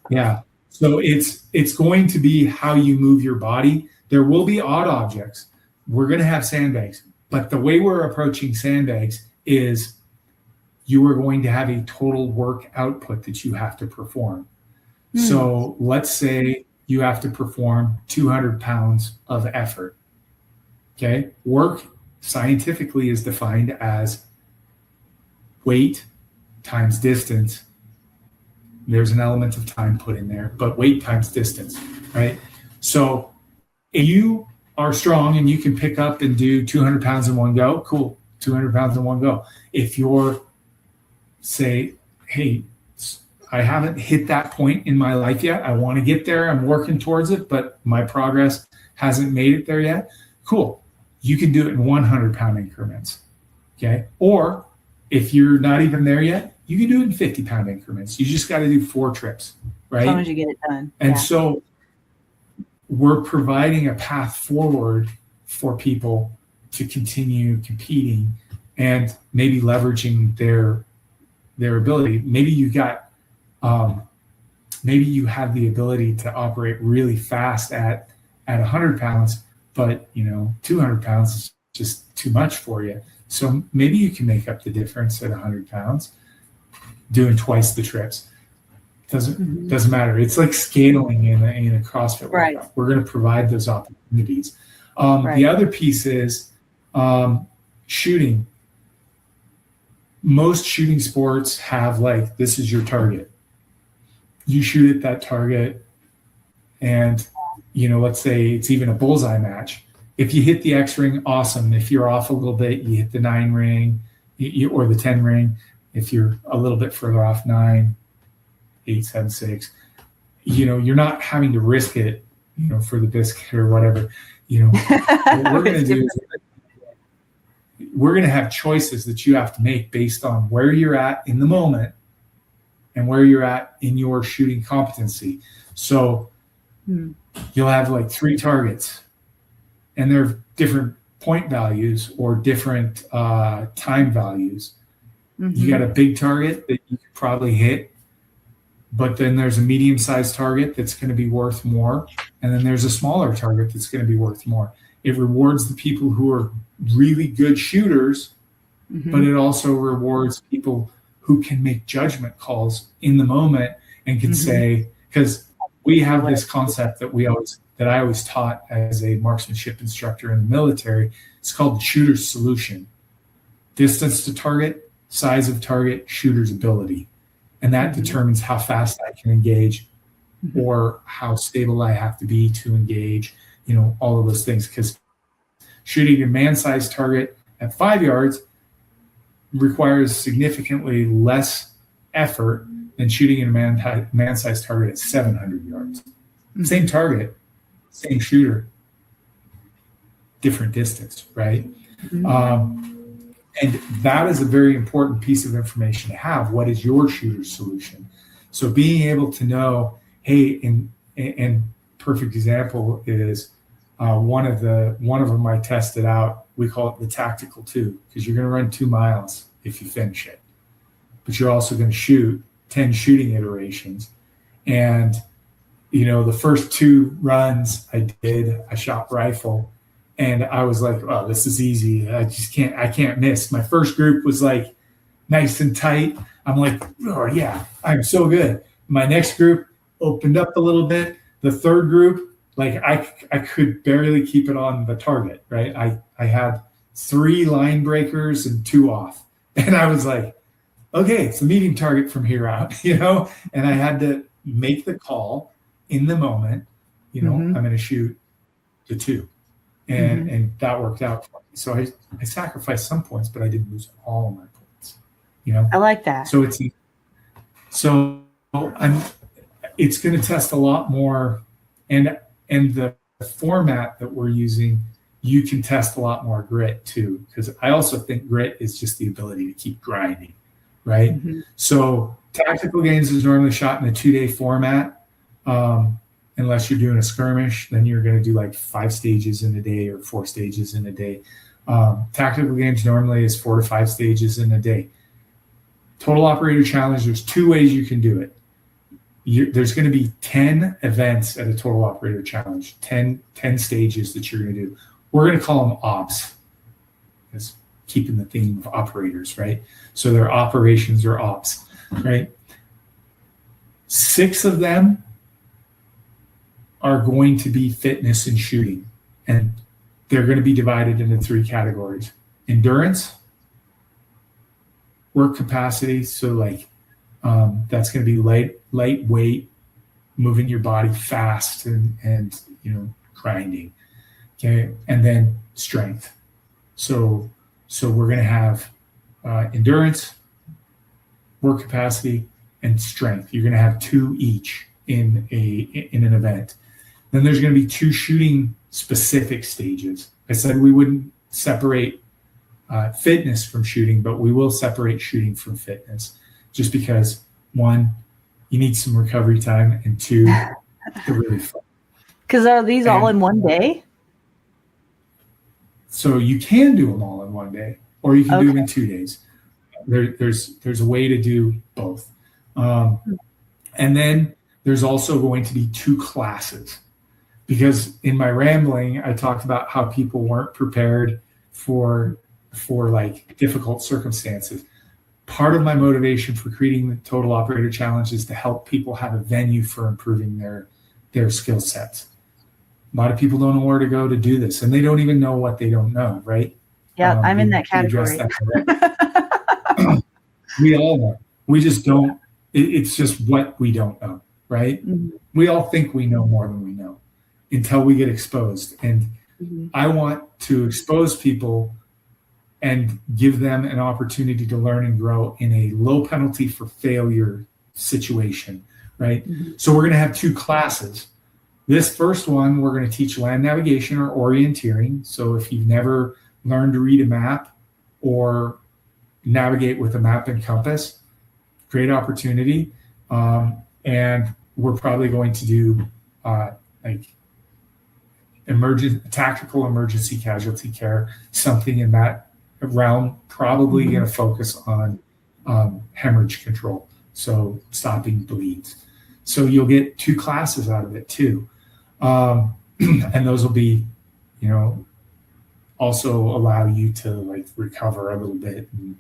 Yeah. So it's going to be how you move your body. There will be odd objects. We're going to have sandbags, but the way we're approaching sandbags is you are going to have a total work output that you have to perform. So let's say you have to perform 200 pounds of effort. Okay. Work scientifically is defined as weight times distance. There's an element of time put in there, but weight times distance, right? So if you are strong and you can pick up and do 200 pounds in one go, cool, 200 pounds in one go. If you're, say, hey, I haven't hit that point in my life yet, I want to get there, I'm working towards it, but my progress hasn't made it there yet, cool. You can do it in 100-pound increments, okay? Or if you're not even there yet, you can do it in 50-pound increments. You just got to do 4 trips, right? As long as you get it done. And so we're providing a path forward for people to continue competing and maybe leveraging their ability. Maybe you've got, maybe you have the ability to operate really fast at 100 pounds, but 200 pounds is just too much for you. So maybe you can make up the difference at 100 pounds, doing twice the trips. Doesn't matter. It's like scaling in a CrossFit workout. We're going to provide those opportunities. The other piece is shooting. Most shooting sports have this is your target. You shoot at that target, and let's say it's even a bullseye match. If you hit the X ring, awesome. If you're off a little bit, you hit the 9 ring or the 10 ring. If you're a little bit further off, 9, 8, 7, 6. you're not having to risk it, for the biscuit or whatever. What we're going to do is we're going to have choices that you have to make based on where you're at in the moment and where you're at in your shooting competency. So you'll have like 3 targets, and they're different point values or different time values. You got a big target that you could probably hit, but then there's a medium-sized target that's going to be worth more, and then there's a smaller target that's going to be worth more. It rewards the people who are really good shooters, but it also rewards people who can make judgment calls in the moment and can say, because we have this concept that I always taught as a marksmanship instructor in the military. It's called the shooter's solution: distance to target, size of target, shooter's ability. And that determines how fast I can engage or how stable I have to be to engage, all of those things. Because shooting a man-sized target at 5 yards requires significantly less effort than shooting a man-sized target at 700 yards. Same target, same shooter, different distance, right? And that is a very important piece of information to have. What is your shooter's solution? So being able to know, hey, and perfect example is one of them I tested out. We call it the tactical 2, because you're going to run 2 miles if you finish it, but you're also going to shoot 10 shooting iterations. And the first 2 runs I shot rifle. And I was like, oh, this is easy. I can't miss. My first group was like nice and tight. I'm like, oh yeah, I'm so good. My next group opened up a little bit. The third group, like I could barely keep it on the target, right? I had 3 line breakers and 2 off. And I was like, okay, it's a medium target from here out, and I had to make the call in the moment, I'm going to shoot the 2. And that worked out for me. So I sacrificed some points, but I didn't lose all of my points. I like that. So it's going to test a lot more, and the format that we're using, you can test a lot more grit too, because I also think grit is just the ability to keep grinding, right? So tactical games is normally shot in a 2-day format. Unless you're doing a skirmish, then you're going to do like 5 stages in a day or 4 stages in a day. Tactical games normally is 4 to 5 stages in a day. Total Operator Challenge, there's 2 ways you can do it. There's going to be 10 events at a Total Operator Challenge, 10 stages that you're going to do. We're going to call them ops. That's keeping the theme of operators, right? So they're operations or ops, right? 6 of them are going to be fitness and shooting. And they're going to be divided into 3 categories: endurance, work capacity. So like that's going to be lightweight, moving your body fast and grinding. Okay. And then strength. So we're going to have endurance, work capacity, and strength. You're going to have 2 each in an event. Then there's going to be 2 shooting specific stages. I said we wouldn't separate fitness from shooting, but we will separate shooting from fitness, just because 1, you need some recovery time, and 2, they're really fun. Because are these all in one day? So you can do them all in one day, or you can do them in 2 days. There's a way to do both. And then there's also going to be 2 classes, because in my rambling, I talked about how people weren't prepared for like difficult circumstances. Part of my motivation for creating the Total Operator Challenge is to help people have a venue for improving their skill sets. A lot of people don't know where to go to do this, and they don't even know what they don't know, right? Yeah, I'm in that category. We all know. We just don't. It's just what we don't know, right? We all think we know more than we know until we get exposed. And I want to expose people and give them an opportunity to learn and grow in a low penalty for failure situation, right? So we're going to have 2 classes. This first one, we're going to teach land navigation or orienteering. So if you've never learned to read a map or navigate with a map and compass, great opportunity. And we're probably going to do like tactical emergency casualty care, something in that realm, probably going to focus on hemorrhage control, so stopping bleeds. So you'll get 2 classes out of it too. And those will be, also allow you to like recover a little bit and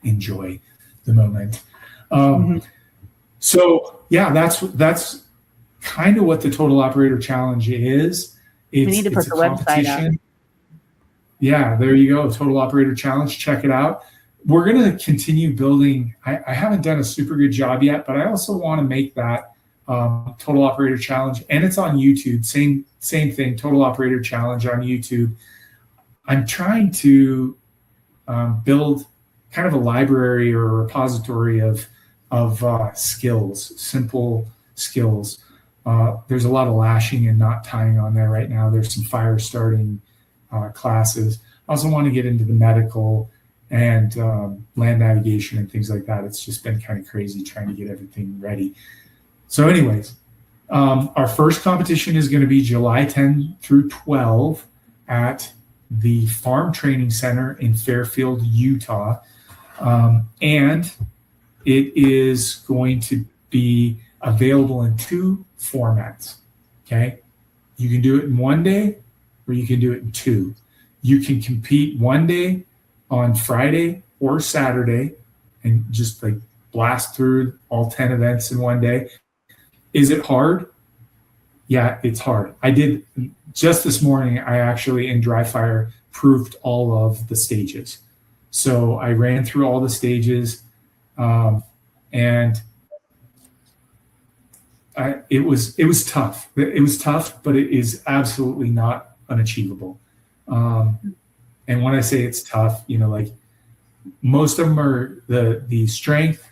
enjoy the moment. So yeah, that's kind of what the Total Operator Challenge is. We need to put the website up. Yeah, there you go. Total Operator Challenge. Check it out. We're going to continue building. I haven't done a super good job yet, but I also want to make that Total Operator Challenge, and it's on YouTube. Same thing. Total Operator Challenge on YouTube. I'm trying to build kind of a library or a repository of skills, simple skills. There's a lot of lashing and knot tying on there right now. There's some fire starting classes. I also want to get into the medical and land navigation and things like that. It's just been kind of crazy trying to get everything ready. So anyways, our first competition is going to be July 10 through 12 at the Farm Training Center in Fairfield, Utah. And it is going to be available in 2 formats. Okay. You can do it in 1 day or you can do it in 2. You can compete 1 day on Friday or Saturday and just like blast through all 10 events in 1 day. Is it hard? Yeah, it's hard. I did just this morning. I actually in dry fire proved all of the stages. So I ran through all the stages, and it was tough. It was tough, but it is absolutely not unachievable. And when I say it's tough, like most of them are the strength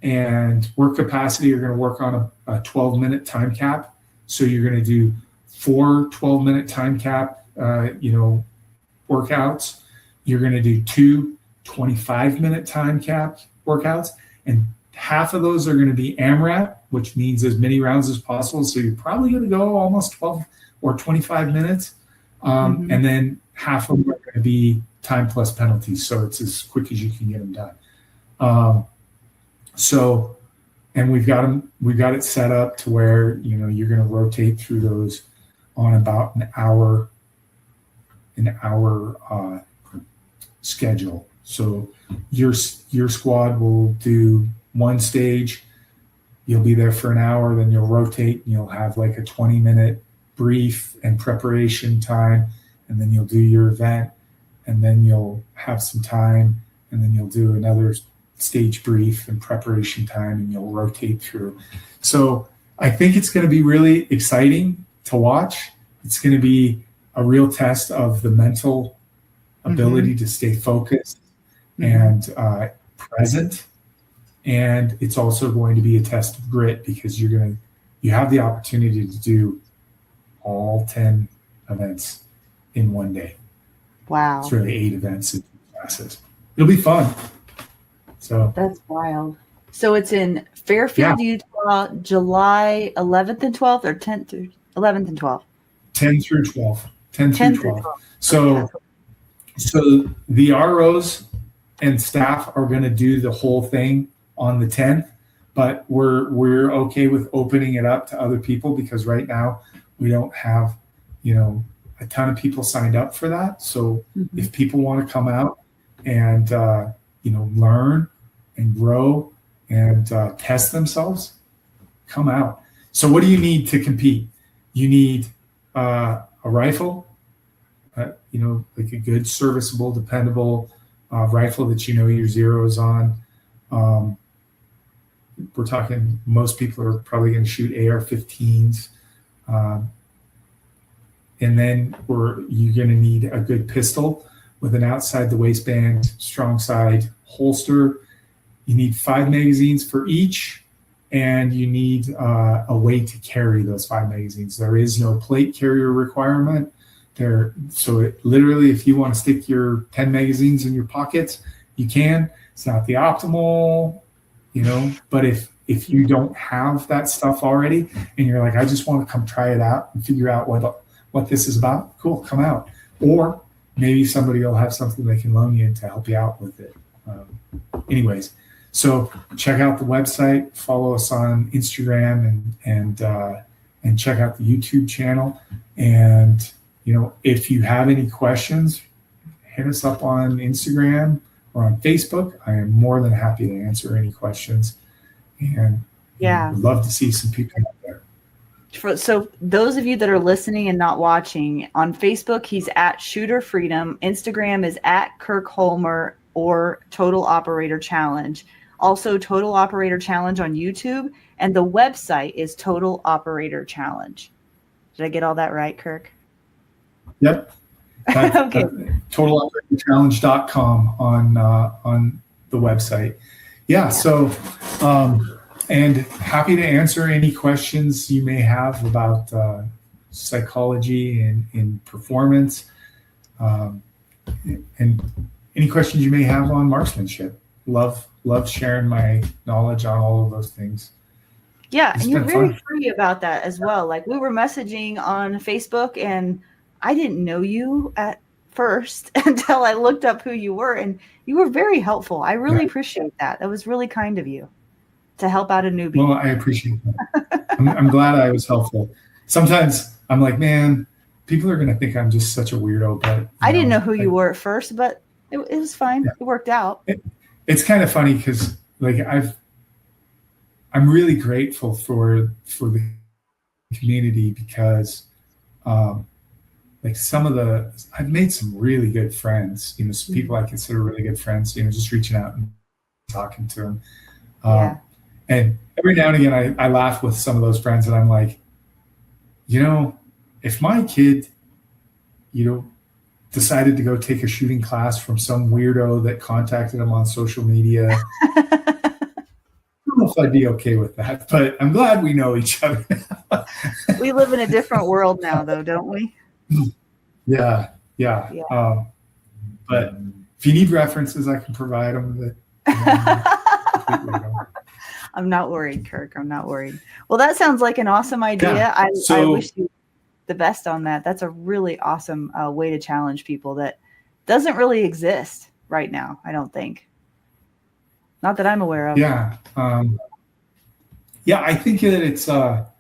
and work capacity are going to work on a 12-minute time cap. So you're going to do 4 12-minute time cap, workouts. You're going to do 2 25-minute time cap workouts, and half of those are going to be AMRAP, which means as many rounds as possible. So you're probably going to go almost 12 or 25 minutes. And then half of them are going to be time plus penalties. So it's as quick as you can get them done. And we've got it set up to where, you're going to rotate through those on about an hour schedule. So your squad will do 1 stage. You'll be there for an hour, then you'll rotate and you'll have like a 20-minute brief and preparation time, and then you'll do your event, and then you'll have some time, and then you'll do another stage brief and preparation time, and you'll rotate through. So I think it's going to be really exciting to watch. It's going to be a real test of the mental ability to stay focused and present. And it's also going to be a test of grit, because you have the opportunity to do all 10 events in 1 day. Wow. It's really 8 events in 2 classes. It'll be fun. So that's wild. So it's in Fairfield, Utah, July 11th and 12th, or 10th through 11th and 12th? 10 through 12. 10 through 12. So the ROs and staff are going to do the whole thing on the 10th, but we're okay with opening it up to other people, because right now we don't have, a ton of people signed up for that. So if people want to come out and, learn and grow and test themselves, come out. So what do you need to compete? You need a rifle, like a good, serviceable, dependable rifle that your zeros on. We're talking, most people are probably going to shoot AR-15s. And then you're going to need a good pistol with an outside the waistband, strong side holster. You need 5 magazines for each, and you need a way to carry those 5 magazines. There is no plate carrier requirement there. So literally, if you want to stick your 10 magazines in your pockets, you can. It's not the optimal, but if you don't have that stuff already and you're like, I just want to come try it out and figure out what this is about, cool, come out. Or maybe somebody will have something they can loan you to help you out with it. Anyways, so check out the website, follow us on Instagram, and check out the YouTube channel. And if you have any questions, hit us up on Instagram or on Facebook. I am more than happy to answer any questions. And would love to see some people out there. So those of you that are listening and not watching, on Facebook, he's at Shooter Freedom. Instagram is at Kirk Holmer or Total Operator Challenge. Also, Total Operator Challenge on YouTube. And the website is Total Operator Challenge. Did I get all that right, Kirk? Yep. Okay. TotalOperatorChallenge.com on the website. Yeah. So, and happy to answer any questions you may have about psychology and in performance, and any questions you may have on marksmanship. Love sharing my knowledge on all of those things. Yeah, and you're very free about that as well. Like, we were messaging on Facebook, and I didn't know you at first until I looked up who you were, and you were very helpful. I really appreciate that. That was really kind of you to help out a newbie. Well, I appreciate that. I'm glad I was helpful. Sometimes I'm like, man, people are going to think I'm just such a weirdo. But I didn't know who you were at first, but it was fine. Yeah. It worked out. It's kind of funny because I'm really grateful for the community because I've made some really good friends, some people I consider really good friends, just reaching out and talking to them. And every now and again, I laugh with some of those friends and I'm like, if my kid, decided to go take a shooting class from some weirdo that contacted him on social media, I don't know if I'd be okay with that, but I'm glad we know each other. We live in a different world now, though, don't we? Yeah. But if you need references, I can provide them. I'm not worried, Kirk. I'm not worried. Well, that sounds like an awesome idea. Yeah. I wish you the best on that. That's a really awesome way to challenge people that doesn't really exist right now, I don't think. Not that I'm aware of. Yeah. I think that it's a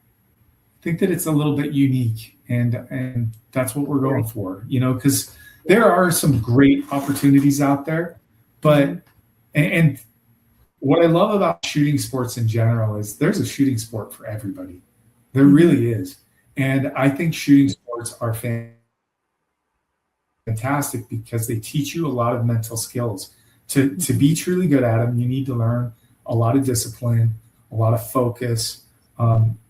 little bit unique, and that's what we're going for, because there are some great opportunities out there, but and what I love about shooting sports in general is there's a shooting sport for everybody. There really is. And I think shooting sports are fantastic because they teach you a lot of mental skills. To be truly good at them, you need to learn a lot of discipline, a lot of focus.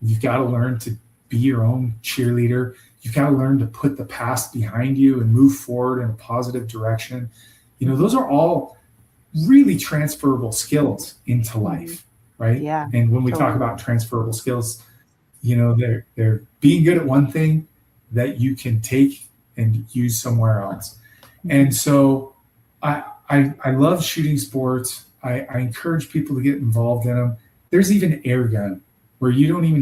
You've got to learn to be your own cheerleader. You've got to learn to put the past behind you and move forward in a positive direction. Those are all really transferable skills into life, right? Yeah. And when we talk about transferable skills, they're being good at one thing that you can take and use somewhere else. And so I love shooting sports. I encourage people to get involved in them. There's even air gun where you don't even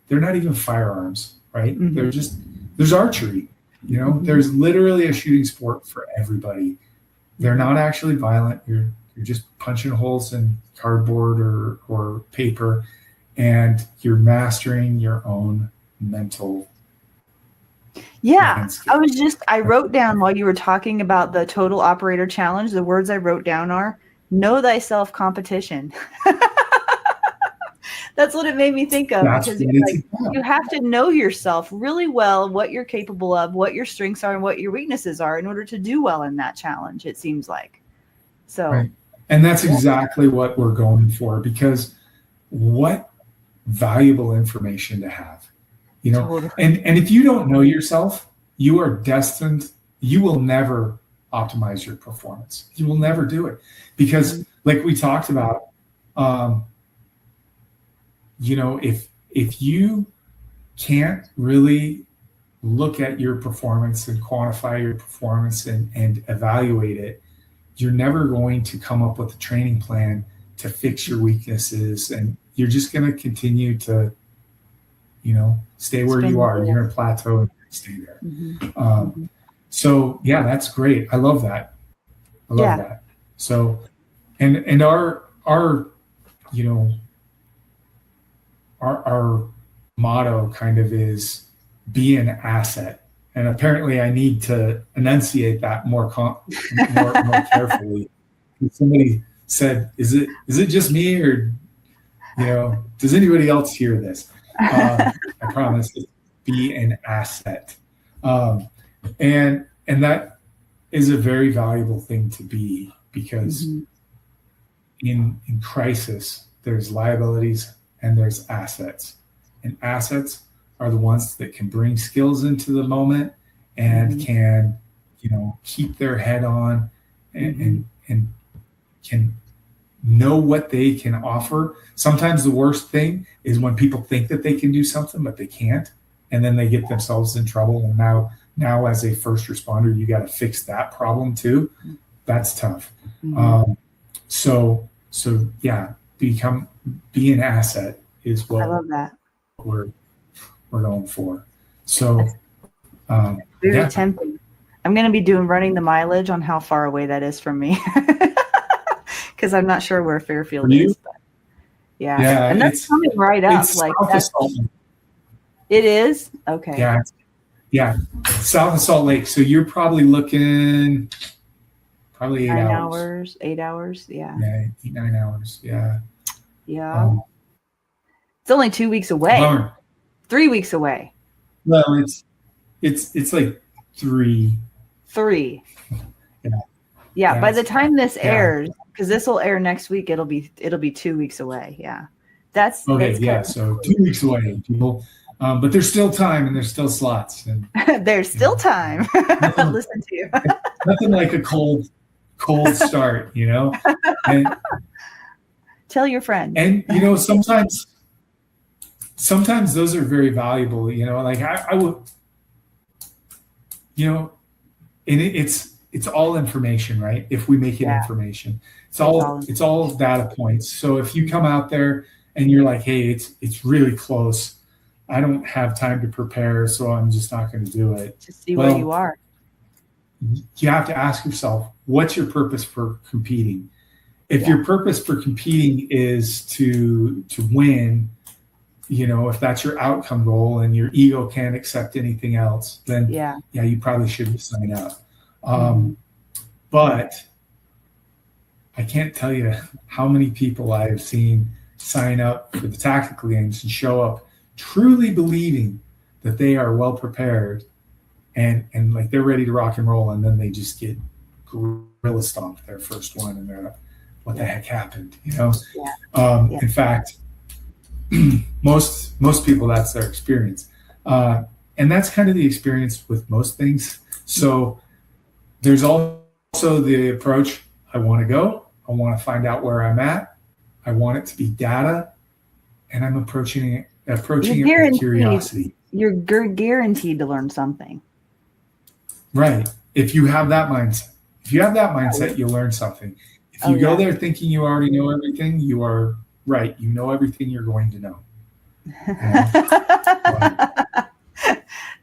they're not even firearms, right? There's archery, there's literally a shooting sport for everybody. They're not actually violent. You're just punching holes in cardboard or paper, and you're mastering your own mental. Yeah, I wrote down while you were talking about the Total Operator Challenge, the words I wrote down are know thyself competition. That's what it made me think of, because you have to know yourself really well, what you're capable of, what your strengths are, and what your weaknesses are in order to do well in that challenge, it seems like. So, right. And that's exactly what we're going for, because what valuable information to have, totally. And if you don't know yourself, you are destined, you will never optimize your performance. You will never do it because like we talked about, if you can't really look at your performance and quantify your performance and evaluate it, you're never going to come up with a training plan to fix your weaknesses, and you're just going to continue to, stay where you are. You're going to plateau and stay there. So yeah, that's great. I love that. I love that. So, and our motto kind of is be an asset. And apparently I need to enunciate that more carefully. Somebody said, is it just me, or, does anybody else hear this? I promise, be an asset. And that is a very valuable thing to be, because in crisis, there's liabilities and there's assets. And assets are the ones that can bring skills into the moment and can, keep their head on and can know what they can offer. Sometimes the worst thing is when people think that they can do something, but they can't. And then they get themselves in trouble. And now as a first responder, you got to fix that problem too. That's tough. So yeah, be an asset is what I love that we're going for. So very tempting. I'm going to be running the mileage on how far away that is from me, because I'm not sure where Fairfield is. But yeah, and that's coming right up. Like it is okay. Yeah, south of Salt Lake. So you're probably looking 8 hours. 8 hours. Yeah. 9 hours. Yeah. Yeah. It's only 2 weeks away. 3 weeks away. Well, it's like 3. 3. Yeah. By the time this airs, because this will air next week, it'll be 2 weeks away. Yeah. That's so 2 weeks away, people. But there's still time and there's still slots. And there's still time. Listen to you. Nothing like a cold start, And tell your friends. And sometimes those are very valuable. Like I would, and it's all information, right? If we make it information, it's all data points. So if you come out there and you're like, hey, it's really close, I don't have time to prepare, so I'm just not going to do it. To see where you are. You have to ask yourself, what's your purpose for competing? If your purpose for competing is to win, if that's your outcome goal and your ego can't accept anything else, then you probably shouldn't sign up. But I can't tell you how many people I have seen sign up for the tactical games and show up truly believing that they are well prepared and like they're ready to rock and roll, and then they just get gorilla stomped their first one, and they're like, what the heck happened? In fact, most people, that's their experience, and that's kind of the experience with most things. So there's also the approach, I want to go, I want to find out where I'm at, I want it to be data, and I'm approaching it with curiosity. You're guaranteed to learn something. Right. If you have that mindset, you'll learn something. If you go there thinking you already know everything, you are right. You know everything you're going to know.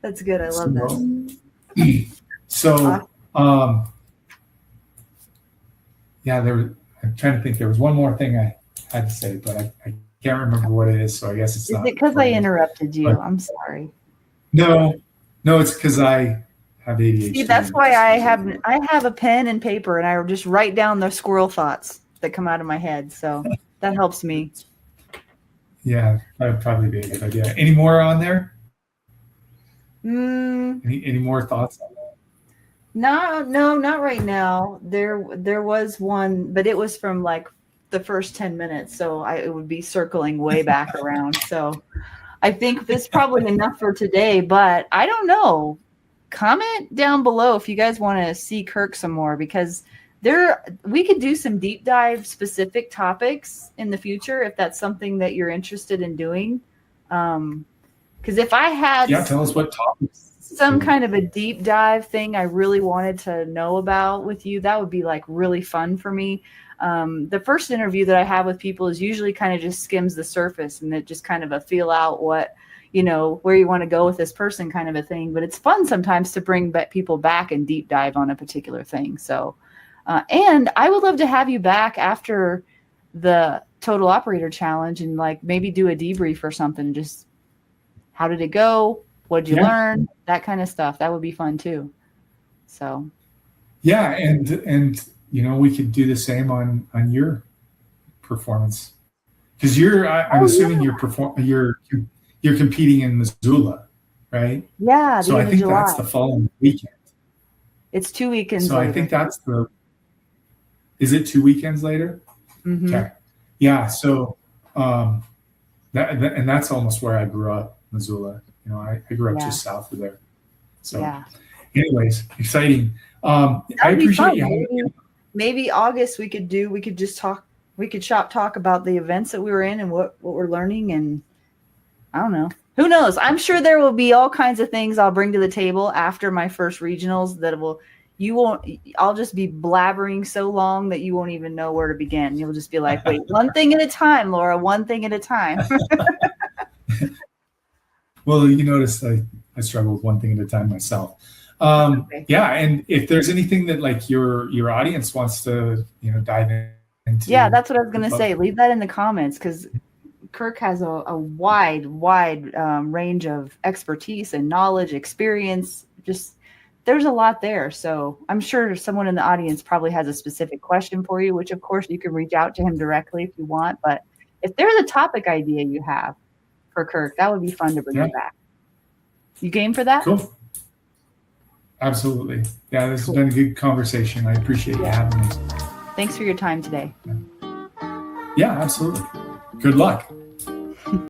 That's good. I love that. So, I'm trying to think. There was one more thing I had to say, but I can't remember what it is. So I guess it's not. Is it because I interrupted you? But I'm sorry. No, it's because I have ADHD. See, that's why I have a pen and paper, and I just write down the squirrel thoughts that come out of my head. So that helps me. Yeah, that would probably be a good idea. Any more on there? Any more thoughts on that? No, not right now. There was one, but it was from like the first 10 minutes, so it would be circling way back around. So I think this is probably enough for today, but I don't know. Comment down below if you guys want to see Kirk some more, because we could do some deep dive specific topics in the future if that's something that you're interested in doing. Because if I had tell us what topics. Some kind of a deep dive thing I really wanted to know about with you, that would be like really fun for me. The first interview that I have with people is usually kind of just skims the surface, and it just kind of a feel out what, where you want to go with this person kind of a thing. But it's fun sometimes to bring people back and deep dive on a particular thing. So, and I would love to have you back after the Total Operator Challenge and like maybe do a debrief or something. Just how did it go? What did you learn? That kind of stuff. That would be fun too. So. Yeah. And we could do the same on your performance, because I'm assuming you're competing in Missoula, right? Yeah. So I think that's the following weekend. It's 2 weekends. So later. I think that's is it 2 weekends later? Mm-hmm. Okay. Yeah. So, that's almost where I grew up, Missoula. I grew up just south of there. So anyways, exciting. I appreciate you. Maybe August we could just talk. We could talk about the events that we were in and what we're learning. And I don't know. Who knows? I'm sure there will be all kinds of things I'll bring to the table after my first regionals I'll just be blabbering so long that you won't even know where to begin. You'll just be like, wait, one thing at a time, Laura, one thing at a time. Well, you notice I struggle with one thing at a time myself. Okay. Yeah, and if there's anything that like your audience wants to dive into. Yeah, that's what I was going to say. Leave that in the comments, because Kirk has a wide range of expertise and knowledge, experience. Just there's a lot there. So I'm sure someone in the audience probably has a specific question for you, which of course you can reach out to him directly if you want. But if there's a topic idea you have for Kirk, that would be fun to bring it back. You game for that? Cool. Absolutely. Yeah, this has been a good conversation. I appreciate you having me. Thanks for your time today. Yeah, absolutely. Good luck.